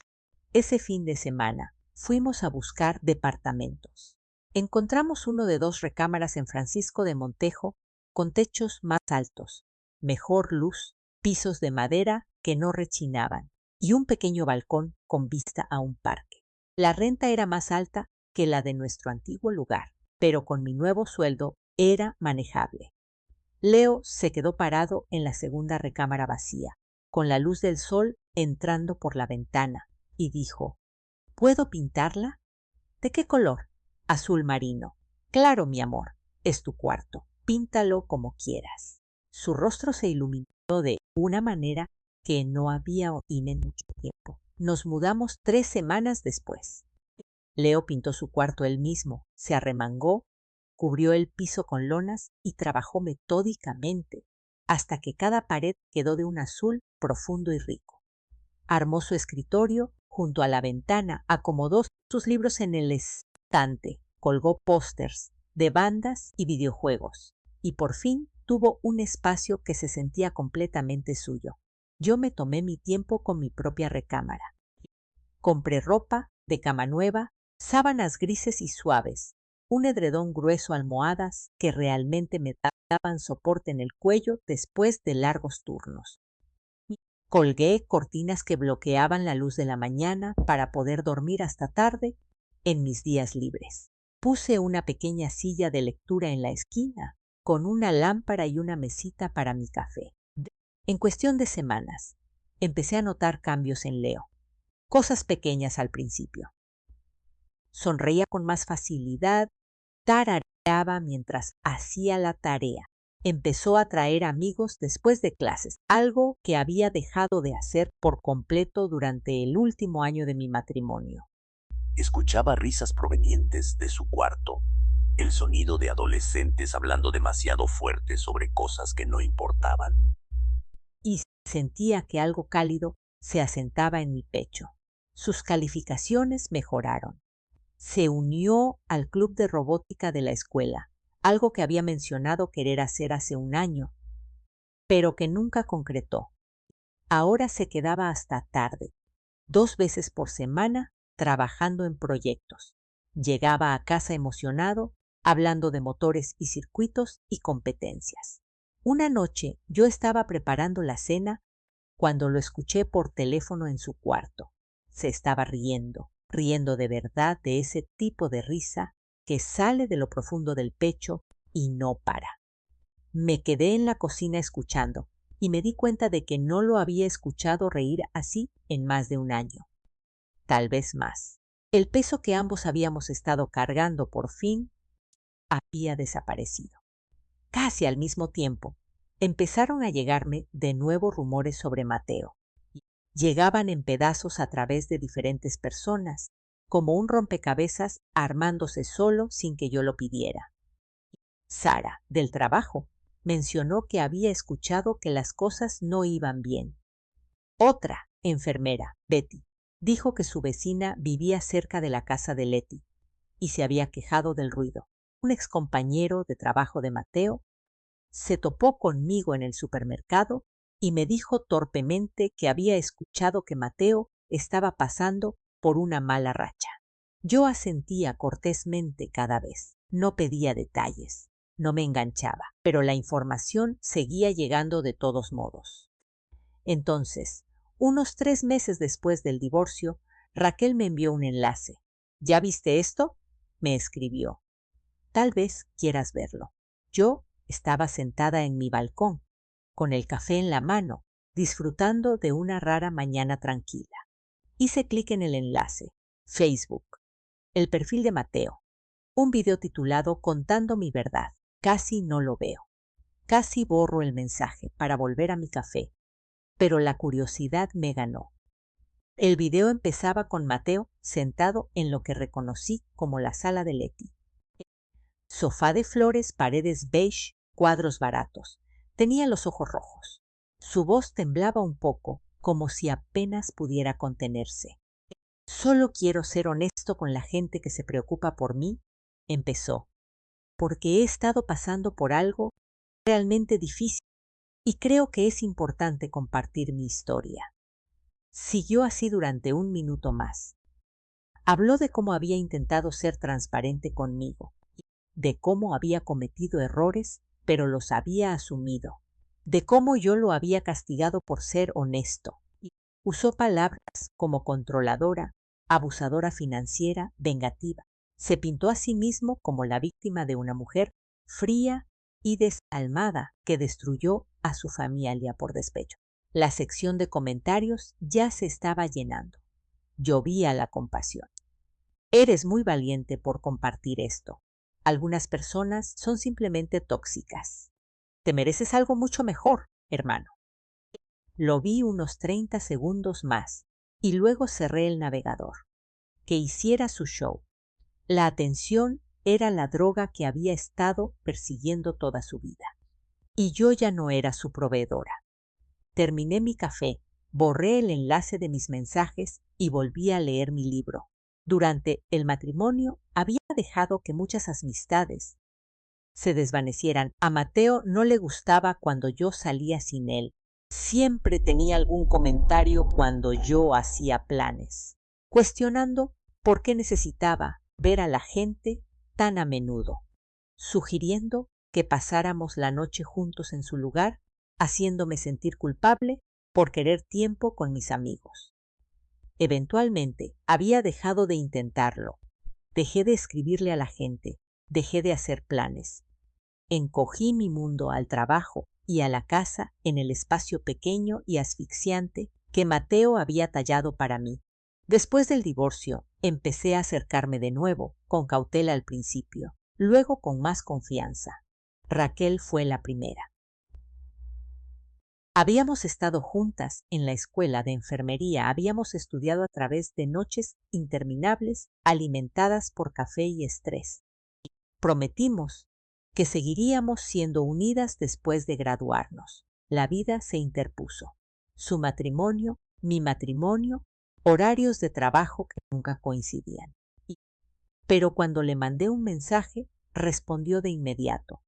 [SPEAKER 1] Ese fin de semana fuimos a buscar departamentos. Encontramos uno de 2 recámaras en Francisco de Montejo con techos más altos, mejor luz, pisos de madera que no rechinaban y un pequeño balcón con vista a un parque. La renta era más alta que la de nuestro antiguo lugar, pero con mi nuevo sueldo era manejable. Leo se quedó parado en la segunda recámara vacía, con la luz del sol entrando por la ventana, y dijo: ¿Puedo pintarla? ¿De qué color? Azul marino. Claro, mi amor, es tu cuarto. Píntalo como quieras. Su rostro se iluminó de una manera que no había oído en mucho tiempo. Nos mudamos 3 semanas después. Leo pintó su cuarto él mismo, se arremangó, cubrió el piso con lonas y trabajó metódicamente hasta que cada pared quedó de un azul profundo y rico. Armó su escritorio junto a la ventana, acomodó sus libros en el estante, colgó pósters de bandas y videojuegos, y por fin tuvo un espacio que se sentía completamente suyo. Yo me tomé mi tiempo con mi propia recámara. Compré ropa de cama nueva, sábanas grises y suaves, un edredón grueso, almohadas que realmente me daban soporte en el cuello después de largos turnos. Colgué cortinas que bloqueaban la luz de la mañana para poder dormir hasta tarde en mis días libres. Puse una pequeña silla de lectura en la esquina, con una lámpara y una mesita para mi café. En cuestión de semanas, empecé a notar cambios en Leo. Cosas pequeñas al principio. Sonreía con más facilidad, tarareaba mientras hacía la tarea. Empezó a traer amigos después de clases, algo que había dejado de hacer por completo durante el último año de mi matrimonio.
[SPEAKER 3] Escuchaba risas provenientes de su cuarto, el sonido de adolescentes hablando demasiado fuerte sobre cosas que no importaban.
[SPEAKER 1] Y sentía que algo cálido se asentaba en mi pecho. Sus calificaciones mejoraron. Se unió al club de robótica de la escuela, algo que había mencionado querer hacer hace un año, pero que nunca concretó. Ahora se quedaba hasta tarde, 2 veces por semana, trabajando en proyectos. Llegaba a casa emocionado, hablando de motores y circuitos y competencias. Una noche yo estaba preparando la cena cuando lo escuché por teléfono en su cuarto. Se estaba riendo de verdad, de ese tipo de risa que sale de lo profundo del pecho y no para. Me quedé en la cocina escuchando y me di cuenta de que no lo había escuchado reír así en más de un año. Tal vez más. El peso que ambos habíamos estado cargando por fin había desaparecido. Casi al mismo tiempo, empezaron a llegarme de nuevo rumores sobre Mateo. Llegaban en pedazos a través de diferentes personas, como un rompecabezas armándose solo sin que yo lo pidiera. Sara, del trabajo, mencionó que había escuchado que las cosas no iban bien. Otra enfermera, Betty, dijo que su vecina vivía cerca de la casa de Letty y se había quejado del ruido. Un excompañero de trabajo de Mateo se topó conmigo en el supermercado y me dijo torpemente que había escuchado que Mateo estaba pasando por una mala racha. Yo asentía cortésmente cada vez. No pedía detalles, no me enganchaba, pero la información seguía llegando de todos modos. Entonces, unos 3 meses después del divorcio, Raquel me envió un enlace. ¿Ya viste esto?, me escribió. Tal vez quieras verlo. Yo estaba sentada en mi balcón, con el café en la mano, disfrutando de una rara mañana tranquila. Hice clic en el enlace. Facebook. El perfil de Mateo. Un video titulado Contando mi verdad. Casi no lo veo. Casi borro el mensaje para volver a mi café, pero la curiosidad me ganó. El video empezaba con Mateo sentado en lo que reconocí como la sala de Letty. Sofá de flores, paredes beige, cuadros baratos. Tenía los ojos rojos. Su voz temblaba un poco, como si apenas pudiera contenerse. Solo quiero ser honesto con la gente que se preocupa por mí, empezó, porque he estado pasando por algo realmente difícil y creo que es importante compartir mi historia. Siguió así durante 1 minuto más. Habló de cómo había intentado ser transparente conmigo, de cómo había cometido errores, pero los había asumido, de cómo yo lo había castigado por ser honesto. Usó palabras como controladora, abusadora financiera, vengativa. Se pintó a sí mismo como la víctima de una mujer fría y desalmada que destruyó a su familia por despecho. La sección de comentarios ya se estaba llenando. Llovía la compasión. Eres muy valiente por compartir esto. Algunas personas son simplemente tóxicas. Te mereces algo mucho mejor, hermano. Lo vi unos 30 segundos más y luego cerré el navegador. Que hiciera su show. La atención era la droga que había estado persiguiendo toda su vida. Y yo ya no era su proveedora. Terminé mi café, borré el enlace de mis mensajes y volví a leer mi libro. Durante el matrimonio había dejado que muchas amistades se desvanecieran. A Mateo no le gustaba cuando yo salía sin él. Siempre tenía algún comentario cuando yo hacía planes, cuestionando por qué necesitaba ver a la gente tan a menudo, sugiriendo que pasáramos la noche juntos en su lugar, haciéndome sentir culpable por querer tiempo con mis amigos. Eventualmente había dejado de intentarlo. Dejé de escribirle a la gente, dejé de hacer planes. Encogí mi mundo al trabajo y a la casa en el espacio pequeño y asfixiante que Mateo había tallado para mí. Después del divorcio, empecé a acercarme de nuevo, con cautela al principio, luego con más confianza. Raquel fue la primera. Habíamos estado juntas en la escuela de enfermería, habíamos estudiado a través de noches interminables alimentadas por café y estrés. Prometimos que seguiríamos siendo unidas después de graduarnos. La vida se interpuso. Su matrimonio, mi matrimonio, horarios de trabajo que nunca coincidían. Pero cuando le mandé un mensaje, respondió de inmediato.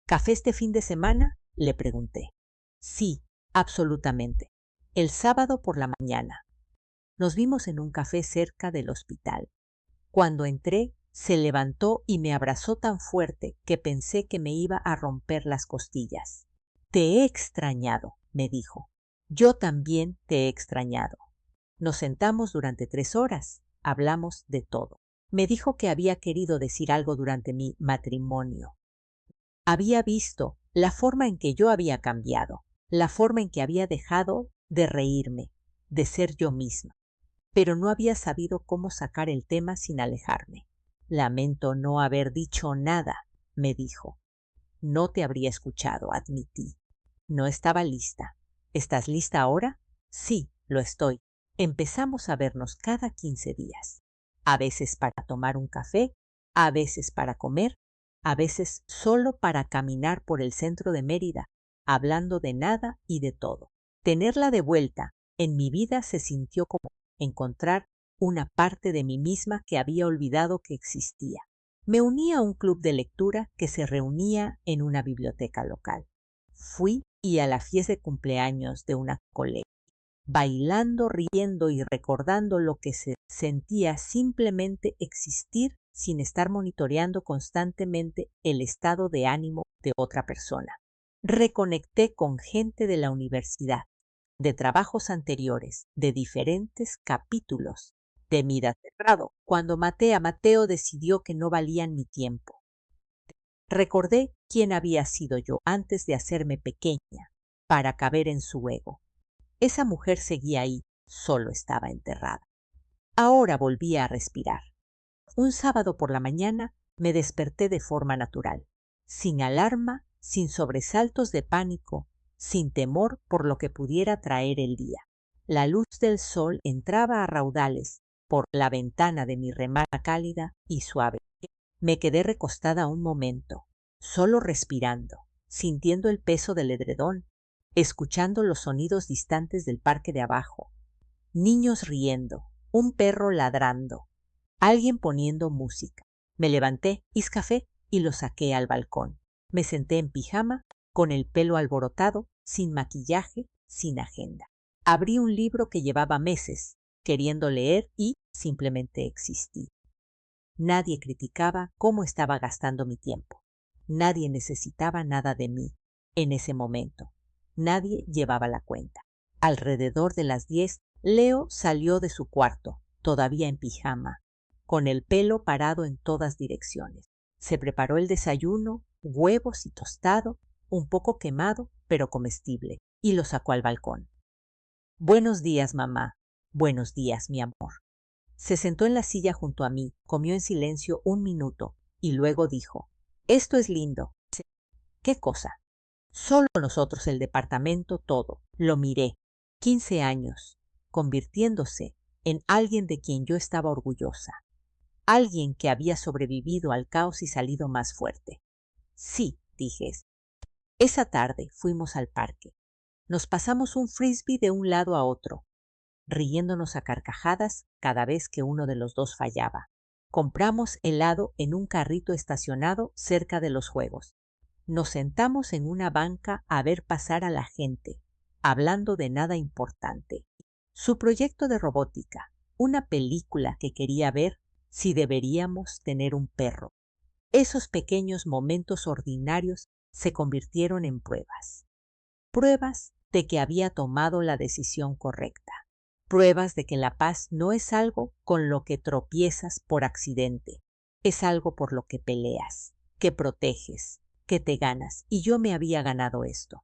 [SPEAKER 1] ¿Café este fin de semana?, le pregunté. Sí, absolutamente. El sábado por la mañana. Nos vimos en un café cerca del hospital. Cuando entré, se levantó y me abrazó tan fuerte que pensé que me iba a romper las costillas. Te he extrañado, me dijo. Yo también te he extrañado. Nos sentamos durante 3 horas. Hablamos de todo. Me dijo que había querido decir algo durante mi matrimonio. Había visto la forma en que yo había cambiado, la forma en que había dejado de reírme, de ser yo misma, pero no había sabido cómo sacar el tema sin alejarme. Lamento no haber dicho nada, me dijo. No te habría escuchado, admití. No estaba lista. ¿Estás lista ahora? Sí, lo estoy. Empezamos a vernos cada 15 días. A veces para tomar un café, a veces para comer, a veces solo para caminar por el centro de Mérida, hablando de nada y de todo. Tenerla de vuelta en mi vida se sintió como encontrar una parte de mí misma que había olvidado que existía. Me uní a un club de lectura que se reunía en una biblioteca local. Fui y a la fiesta de cumpleaños de una colega, bailando, riendo y recordando lo que se sentía simplemente existir sin estar monitoreando constantemente el estado de ánimo de otra persona. Reconecté con gente de la universidad, de trabajos anteriores, de diferentes capítulos de mi vida cerrado, cuando maté a Mateo decidió que no valían mi tiempo. Recordé quién había sido yo antes de hacerme pequeña para caber en su ego. Esa mujer seguía ahí, solo estaba enterrada. Ahora volvía a respirar. Un sábado por la mañana me desperté de forma natural, sin alarma, sin sobresaltos de pánico, sin temor por lo que pudiera traer el día. La luz del sol entraba a raudales por la ventana de mi recámara cálida y suave. Me quedé recostada un momento, solo respirando, sintiendo el peso del edredón, escuchando los sonidos distantes del parque de abajo. Niños riendo, un perro ladrando, alguien poniendo música. Me levanté, hice café y lo saqué al balcón. Me senté en pijama, con el pelo alborotado, sin maquillaje, sin agenda. Abrí un libro que llevaba meses queriendo leer y simplemente existí. Nadie criticaba cómo estaba gastando mi tiempo. Nadie necesitaba nada de mí en ese momento. Nadie llevaba la cuenta. Alrededor de las 10, Leo salió de su cuarto, todavía en pijama, con el pelo parado en todas direcciones. Se preparó el desayuno huevos y tostado, un poco quemado, pero comestible, y lo sacó al balcón. Buenos días, mamá. Buenos días, mi amor. Se sentó en la silla junto a mí, comió en silencio un minuto y luego dijo, esto es lindo. ¿Qué cosa? Solo nosotros, el departamento, todo. Lo miré. 15 años, convirtiéndose en alguien de quien yo estaba orgullosa. Alguien que había sobrevivido al caos y salido más fuerte. Sí, dije. Esa tarde fuimos al parque. Nos pasamos un frisbee de un lado a otro, riéndonos a carcajadas cada vez que uno de los dos fallaba. Compramos helado en un carrito estacionado cerca de los juegos. Nos sentamos en una banca a ver pasar a la gente, hablando de nada importante. Su proyecto de robótica, una película que quería ver si deberíamos tener un perro. Esos pequeños momentos ordinarios se convirtieron en pruebas. Pruebas de que había tomado la decisión correcta. Pruebas de que la paz no es algo con lo que tropiezas por accidente. Es algo por lo que peleas, que proteges, que te ganas. Y yo me había ganado esto.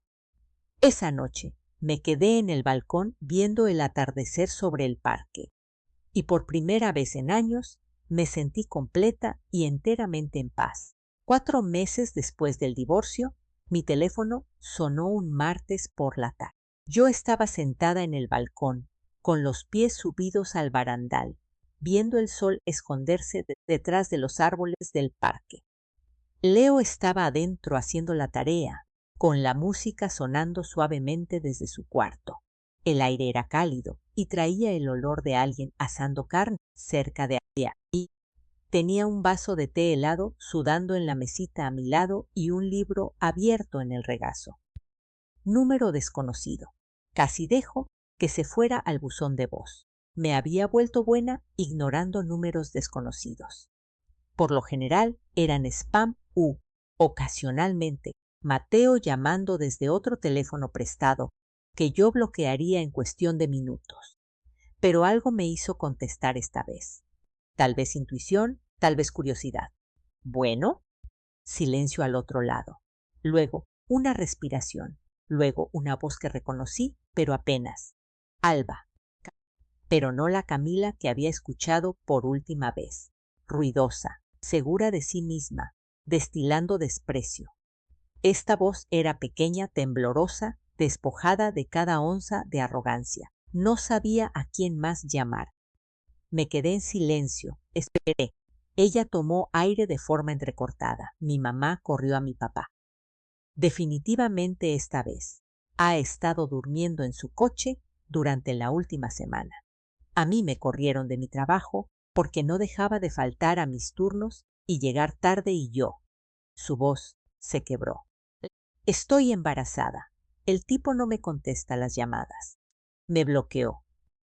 [SPEAKER 1] Esa noche me quedé en el balcón viendo el atardecer sobre el parque. Y por primera vez en años me sentí completa y enteramente en paz. 4 meses después del divorcio, mi teléfono sonó un martes por la tarde. Yo estaba sentada en el balcón, con los pies subidos al barandal, viendo el sol esconderse detrás de los árboles del parque. Leo estaba adentro haciendo la tarea, con la música sonando suavemente desde su cuarto. El aire era cálido y traía el olor de alguien asando carne cerca de ella. Y tenía un vaso de té helado sudando en la mesita a mi lado y un libro abierto en el regazo. Número desconocido. Casi dejo que se fuera al buzón de voz. Me había vuelto buena ignorando números desconocidos. Por lo general eran spam u, ocasionalmente, Mateo llamando desde otro teléfono prestado, que yo bloquearía en cuestión de minutos. Pero algo me hizo contestar esta vez. Tal vez intuición, tal vez curiosidad. Bueno, silencio al otro lado. Luego, una respiración. Luego, una voz que reconocí, pero apenas. Alba. Pero no la Camila que había escuchado por última vez. Ruidosa, segura de sí misma, destilando desprecio. Esta voz era pequeña, temblorosa, despojada de cada onza de arrogancia. No sabía a quién más llamar. Me quedé en silencio, esperé. Ella tomó aire de forma entrecortada. Mi mamá corrió a mi papá. Definitivamente esta vez. Ha estado durmiendo en su coche durante la última semana. A mí me corrieron de mi trabajo porque no dejaba de faltar a mis turnos y llegar tarde y yo. Su voz se quebró. Estoy embarazada. El tipo no me contesta las llamadas. Me bloqueó.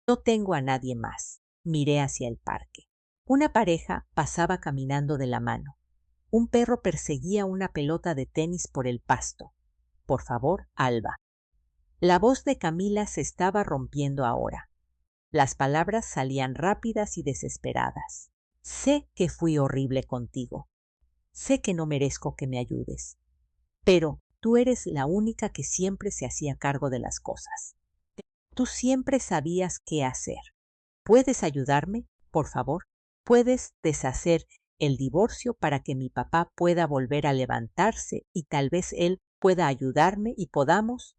[SPEAKER 1] No tengo a nadie más. Miré hacia el parque. Una pareja pasaba caminando de la mano. Un perro perseguía una pelota de tenis por el pasto. Por favor, Alba. La voz de Camila se estaba rompiendo ahora. Las palabras salían rápidas y desesperadas. Sé que fui horrible contigo. Sé que no merezco que me ayudes. Pero tú eres la única que siempre se hacía cargo de las cosas. Tú siempre sabías qué hacer. ¿Puedes ayudarme, por favor? ¿Puedes deshacer el divorcio para que mi papá pueda volver a levantarse y tal vez él pueda ayudarme y podamos?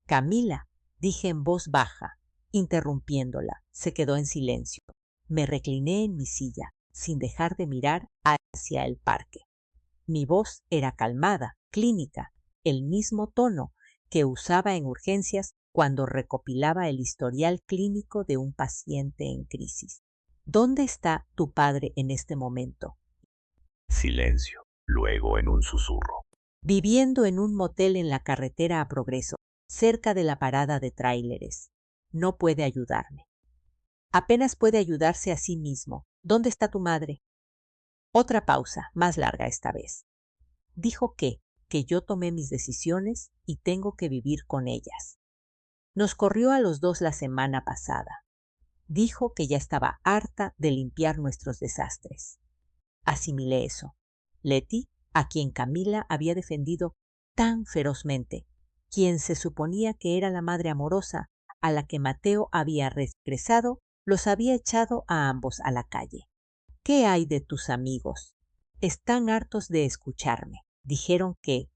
[SPEAKER 1] Camila, dije en voz baja, interrumpiéndola. Se quedó en silencio. Me recliné en mi silla, sin dejar de mirar hacia el parque. Mi voz era calmada, clínica, el mismo tono que usaba en urgencias cuando recopilaba el historial clínico de un paciente en crisis. ¿Dónde está tu padre en este momento?
[SPEAKER 3] Silencio. Luego en un susurro.
[SPEAKER 1] Viviendo en un motel en la carretera a Progreso, cerca de la parada de tráileres. No puede ayudarme. Apenas puede ayudarse a sí mismo. ¿Dónde está tu madre? Otra pausa, más larga esta vez. Dijo que yo tomé mis decisiones y tengo que vivir con ellas. Nos corrió a los dos la semana pasada. Dijo que ya estaba harta de limpiar nuestros desastres. Asimilé eso. Leti, a quien Camila había defendido tan ferozmente, quien se suponía que era la madre amorosa a la que Mateo había regresado, los había echado a ambos a la calle. ¿Qué hay de tus amigos? Están hartos de escucharme. Dijeron que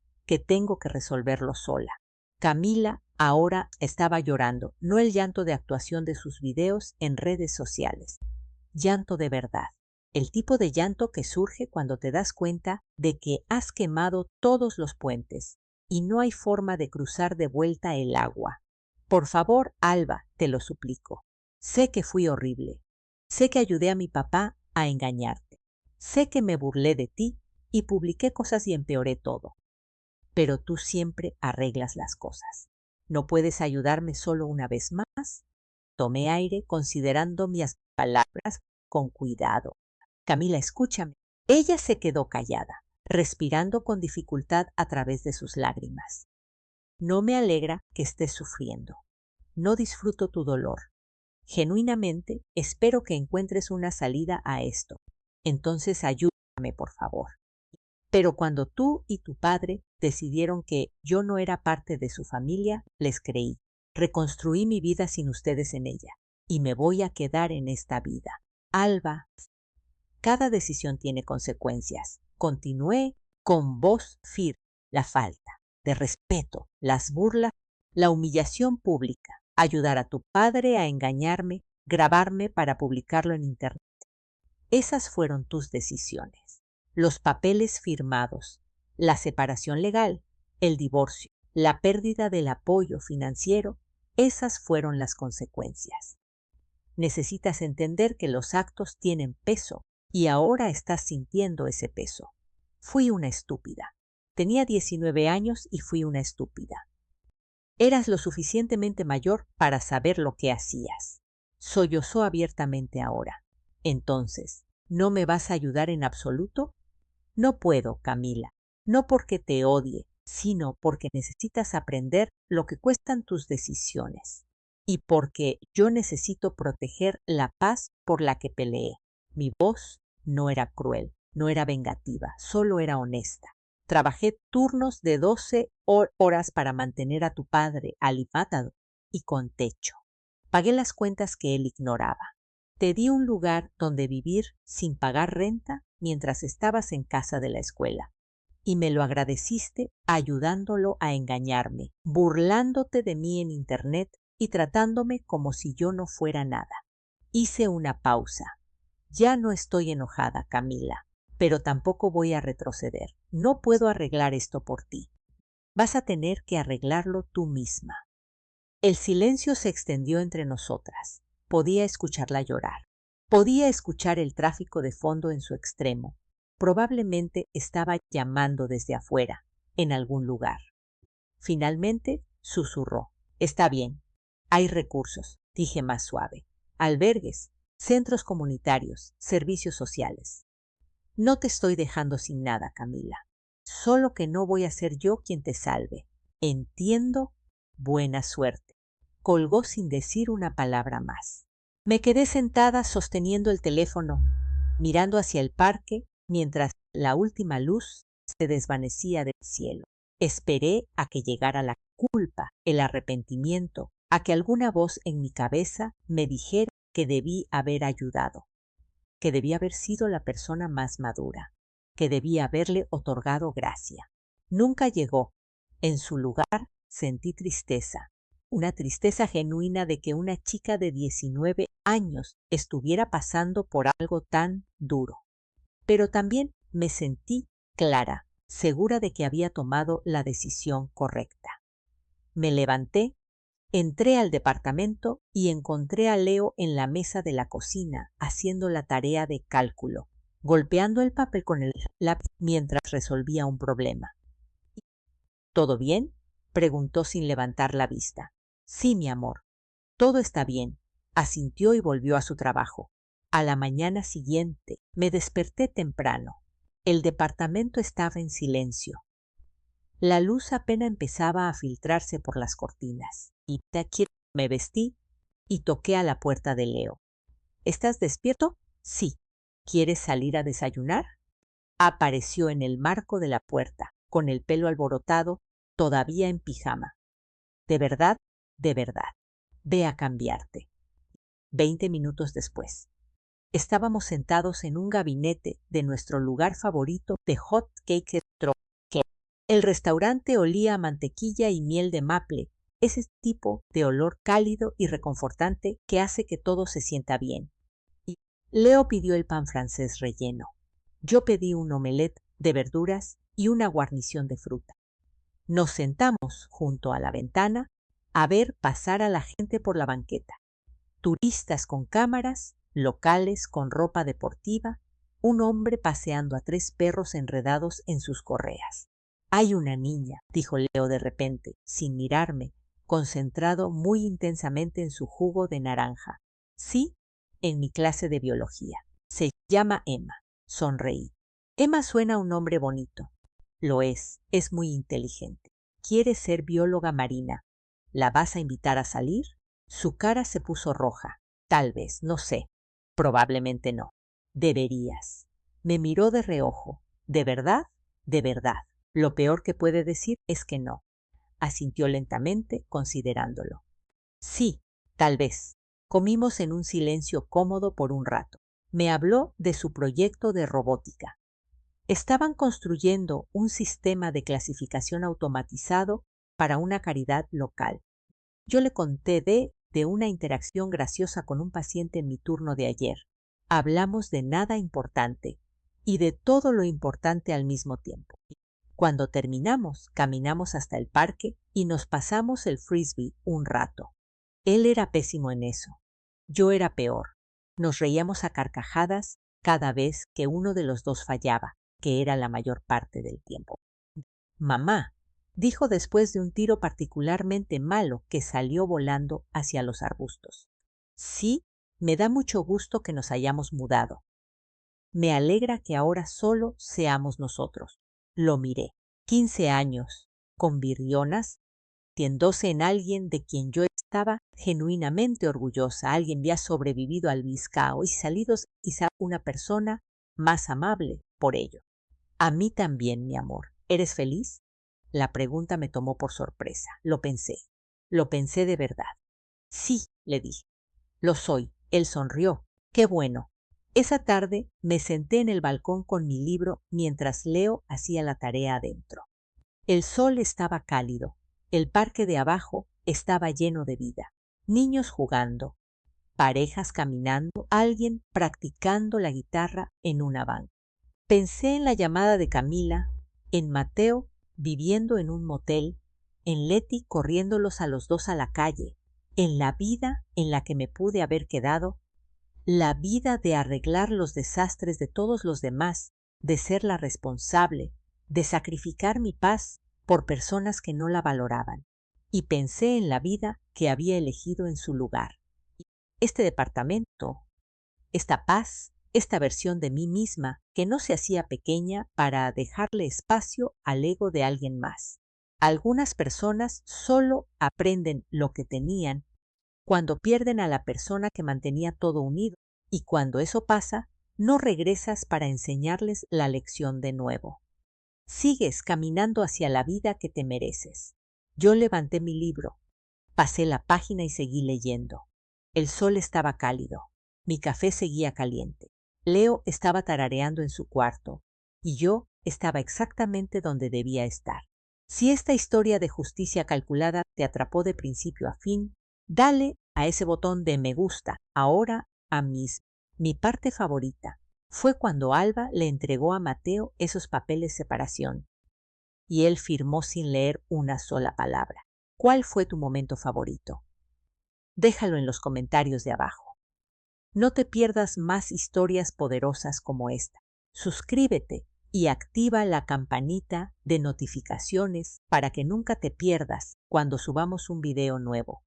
[SPEAKER 1] tengo que resolverlo sola. Camila ahora estaba llorando, no el llanto de actuación de sus videos en redes sociales. Llanto de verdad. El tipo de llanto que surge cuando te das cuenta de que has quemado todos los puentes y no hay forma de cruzar de vuelta el agua. Por favor, Alba, te lo suplico. Sé que fui horrible. Sé que ayudé a mi papá a engañarte. Sé que me burlé de ti y publiqué cosas y empeoré todo. Pero tú siempre arreglas las cosas. ¿No puedes ayudarme solo una vez más? Tomé aire considerando mis palabras con cuidado. Camila, escúchame. Ella se quedó callada, respirando con dificultad a través de sus lágrimas. No me alegra que estés sufriendo. No disfruto tu dolor. Genuinamente espero que encuentres una salida a esto. Entonces ayúdame, por favor. Pero cuando tú y tu padre decidieron que yo no era parte de su familia, les creí. Reconstruí mi vida sin ustedes en ella. Y me voy a quedar en esta vida. Alba, cada decisión tiene consecuencias. Continué con voz firme. La falta de respeto, las burlas, la humillación pública, ayudar a tu padre a engañarme, grabarme para publicarlo en internet. Esas fueron tus decisiones. Los papeles firmados, la separación legal, el divorcio, la pérdida del apoyo financiero, esas fueron las consecuencias. Necesitas entender que los actos tienen peso y ahora estás sintiendo ese peso. Fui una estúpida. Tenía 19 años y fui una estúpida. Eras lo suficientemente mayor para saber lo que hacías. Sollozó abiertamente ahora. Entonces, ¿no me vas a ayudar en absoluto? No puedo, Camila. No porque te odie, sino porque necesitas aprender lo que cuestan tus decisiones. Y porque yo necesito proteger la paz por la que peleé. Mi voz no era cruel, no era vengativa, solo era honesta. Trabajé turnos de 12 horas para mantener a tu padre alimentado y con techo. Pagué las cuentas que él ignoraba. Te di un lugar donde vivir sin pagar renta mientras estabas en casa de la escuela. Y me lo agradeciste ayudándolo a engañarme, burlándote de mí en internet y tratándome como si yo no fuera nada. Hice una pausa. Ya no estoy enojada, Camila, pero tampoco voy a retroceder. No puedo arreglar esto por ti. Vas a tener que arreglarlo tú misma. El silencio se extendió entre nosotras. Podía escucharla llorar. Podía escuchar el tráfico de fondo en su extremo. Probablemente estaba llamando desde afuera, en algún lugar. Finalmente susurró. Está bien. Hay recursos, dije más suave. Albergues, centros comunitarios, servicios sociales. No te estoy dejando sin nada, Camila. Solo que no voy a ser yo quien te salve. Entiendo. Buena suerte. Colgó sin decir una palabra más. Me quedé sentada sosteniendo el teléfono, mirando hacia el parque mientras la última luz se desvanecía del cielo. Esperé a que llegara la culpa, el arrepentimiento, a que alguna voz en mi cabeza me dijera que debí haber ayudado, que debía haber sido la persona más madura, que debía haberle otorgado gracia. Nunca llegó. En su lugar sentí tristeza, una tristeza genuina de que una chica de 19 años estuviera pasando por algo tan duro. Pero también me sentí clara, segura de que había tomado la decisión correcta. Me levanté, entré al departamento y encontré a Leo en la mesa de la cocina haciendo la tarea de cálculo, golpeando el papel con el lápiz mientras resolvía un problema. ¿Todo bien?, preguntó sin levantar la vista. Sí, mi amor, todo está bien, asintió y volvió a su trabajo. A la mañana siguiente me desperté temprano. El departamento estaba en silencio. La luz apenas empezaba a filtrarse por las cortinas. Y aquí me vestí y toqué a la puerta de Leo. ¿Estás despierto? Sí. ¿Quieres salir a desayunar? Apareció en el marco de la puerta, con el pelo alborotado, todavía en pijama. De verdad, ve a cambiarte. 20 minutos después. Estábamos sentados en un gabinete de nuestro lugar favorito de Hot Cake Stroke. El restaurante olía a mantequilla y miel de maple, ese tipo de olor cálido y reconfortante que hace que todo se sienta bien. Y Leo pidió el pan francés relleno. Yo pedí un omelette de verduras y una guarnición de fruta. Nos sentamos junto a la ventana a ver pasar a la gente por la banqueta. Turistas con cámaras, locales con ropa deportiva, un hombre paseando a 3 perros enredados en sus correas. Hay una niña, dijo Leo de repente, sin mirarme, concentrado muy intensamente en su jugo de naranja. Sí, en mi clase de biología. Se llama Emma. Sonreí. Emma suena a un nombre bonito. Lo es muy inteligente. Quiere ser bióloga marina. ¿La vas a invitar a salir? Su cara se puso roja. Tal vez, no sé. Probablemente no. Deberías. Me miró de reojo. ¿De verdad? De verdad. Lo peor que puede decir es que no. Asintió lentamente, considerándolo. Sí, tal vez. Comimos en un silencio cómodo por un rato. Me habló de su proyecto de robótica. Estaban construyendo un sistema de clasificación automatizado para una caridad local. Yo le conté de una interacción graciosa con un paciente en mi turno de ayer. Hablamos de nada importante y de todo lo importante al mismo tiempo. Cuando terminamos, caminamos hasta el parque y nos pasamos el frisbee un rato. Él era pésimo en eso. Yo era peor. Nos reíamos a carcajadas cada vez que uno de los dos fallaba, que era la mayor parte del tiempo. Mamá, dijo después de un tiro particularmente malo que salió volando hacia los arbustos. Sí, me da mucho gusto que nos hayamos mudado. Me alegra que ahora solo seamos nosotros. Lo miré. 15 años, con virrionas, tiendóse en alguien de quien yo estaba genuinamente orgullosa. Alguien había sobrevivido al Vizcao y salido quizá una persona más amable por ello. A mí también, mi amor. ¿Eres feliz? La pregunta me tomó por sorpresa. Lo pensé de verdad. Sí, le dije. Lo soy. Él sonrió. Qué bueno. Esa tarde me senté en el balcón con mi libro mientras Leo hacía la tarea adentro. El sol estaba cálido. El parque de abajo estaba lleno de vida. Niños jugando, parejas caminando, alguien practicando la guitarra en una banca. Pensé en la llamada de Camila, en Mateo viviendo en un motel, en Leti corriéndolos a los dos a la calle, en la vida en la que me pude haber quedado, la vida de arreglar los desastres de todos los demás, de ser la responsable, de sacrificar mi paz por personas que no la valoraban. Y pensé en la vida que había elegido en su lugar. Este departamento, esta paz, esta versión de mí misma que no se hacía pequeña para dejarle espacio al ego de alguien más. Algunas personas solo aprenden lo que tenían cuando pierden a la persona que mantenía todo unido, y cuando eso pasa, no regresas para enseñarles la lección de nuevo. Sigues caminando hacia la vida que te mereces. Yo levanté mi libro, pasé la página y seguí leyendo. El sol estaba cálido, mi café seguía caliente. Leo estaba tarareando en su cuarto, y yo estaba exactamente donde debía estar. Si esta historia de justicia calculada te atrapó de principio a fin, dale a ese botón de me gusta. Ahora a mi parte favorita fue cuando Alba le entregó a Mateo esos papeles de separación y él firmó sin leer una sola palabra. ¿Cuál fue tu momento favorito? Déjalo en los comentarios de abajo. No te pierdas más historias poderosas como esta. Suscríbete y activa la campanita de notificaciones para que nunca te pierdas cuando subamos un video nuevo.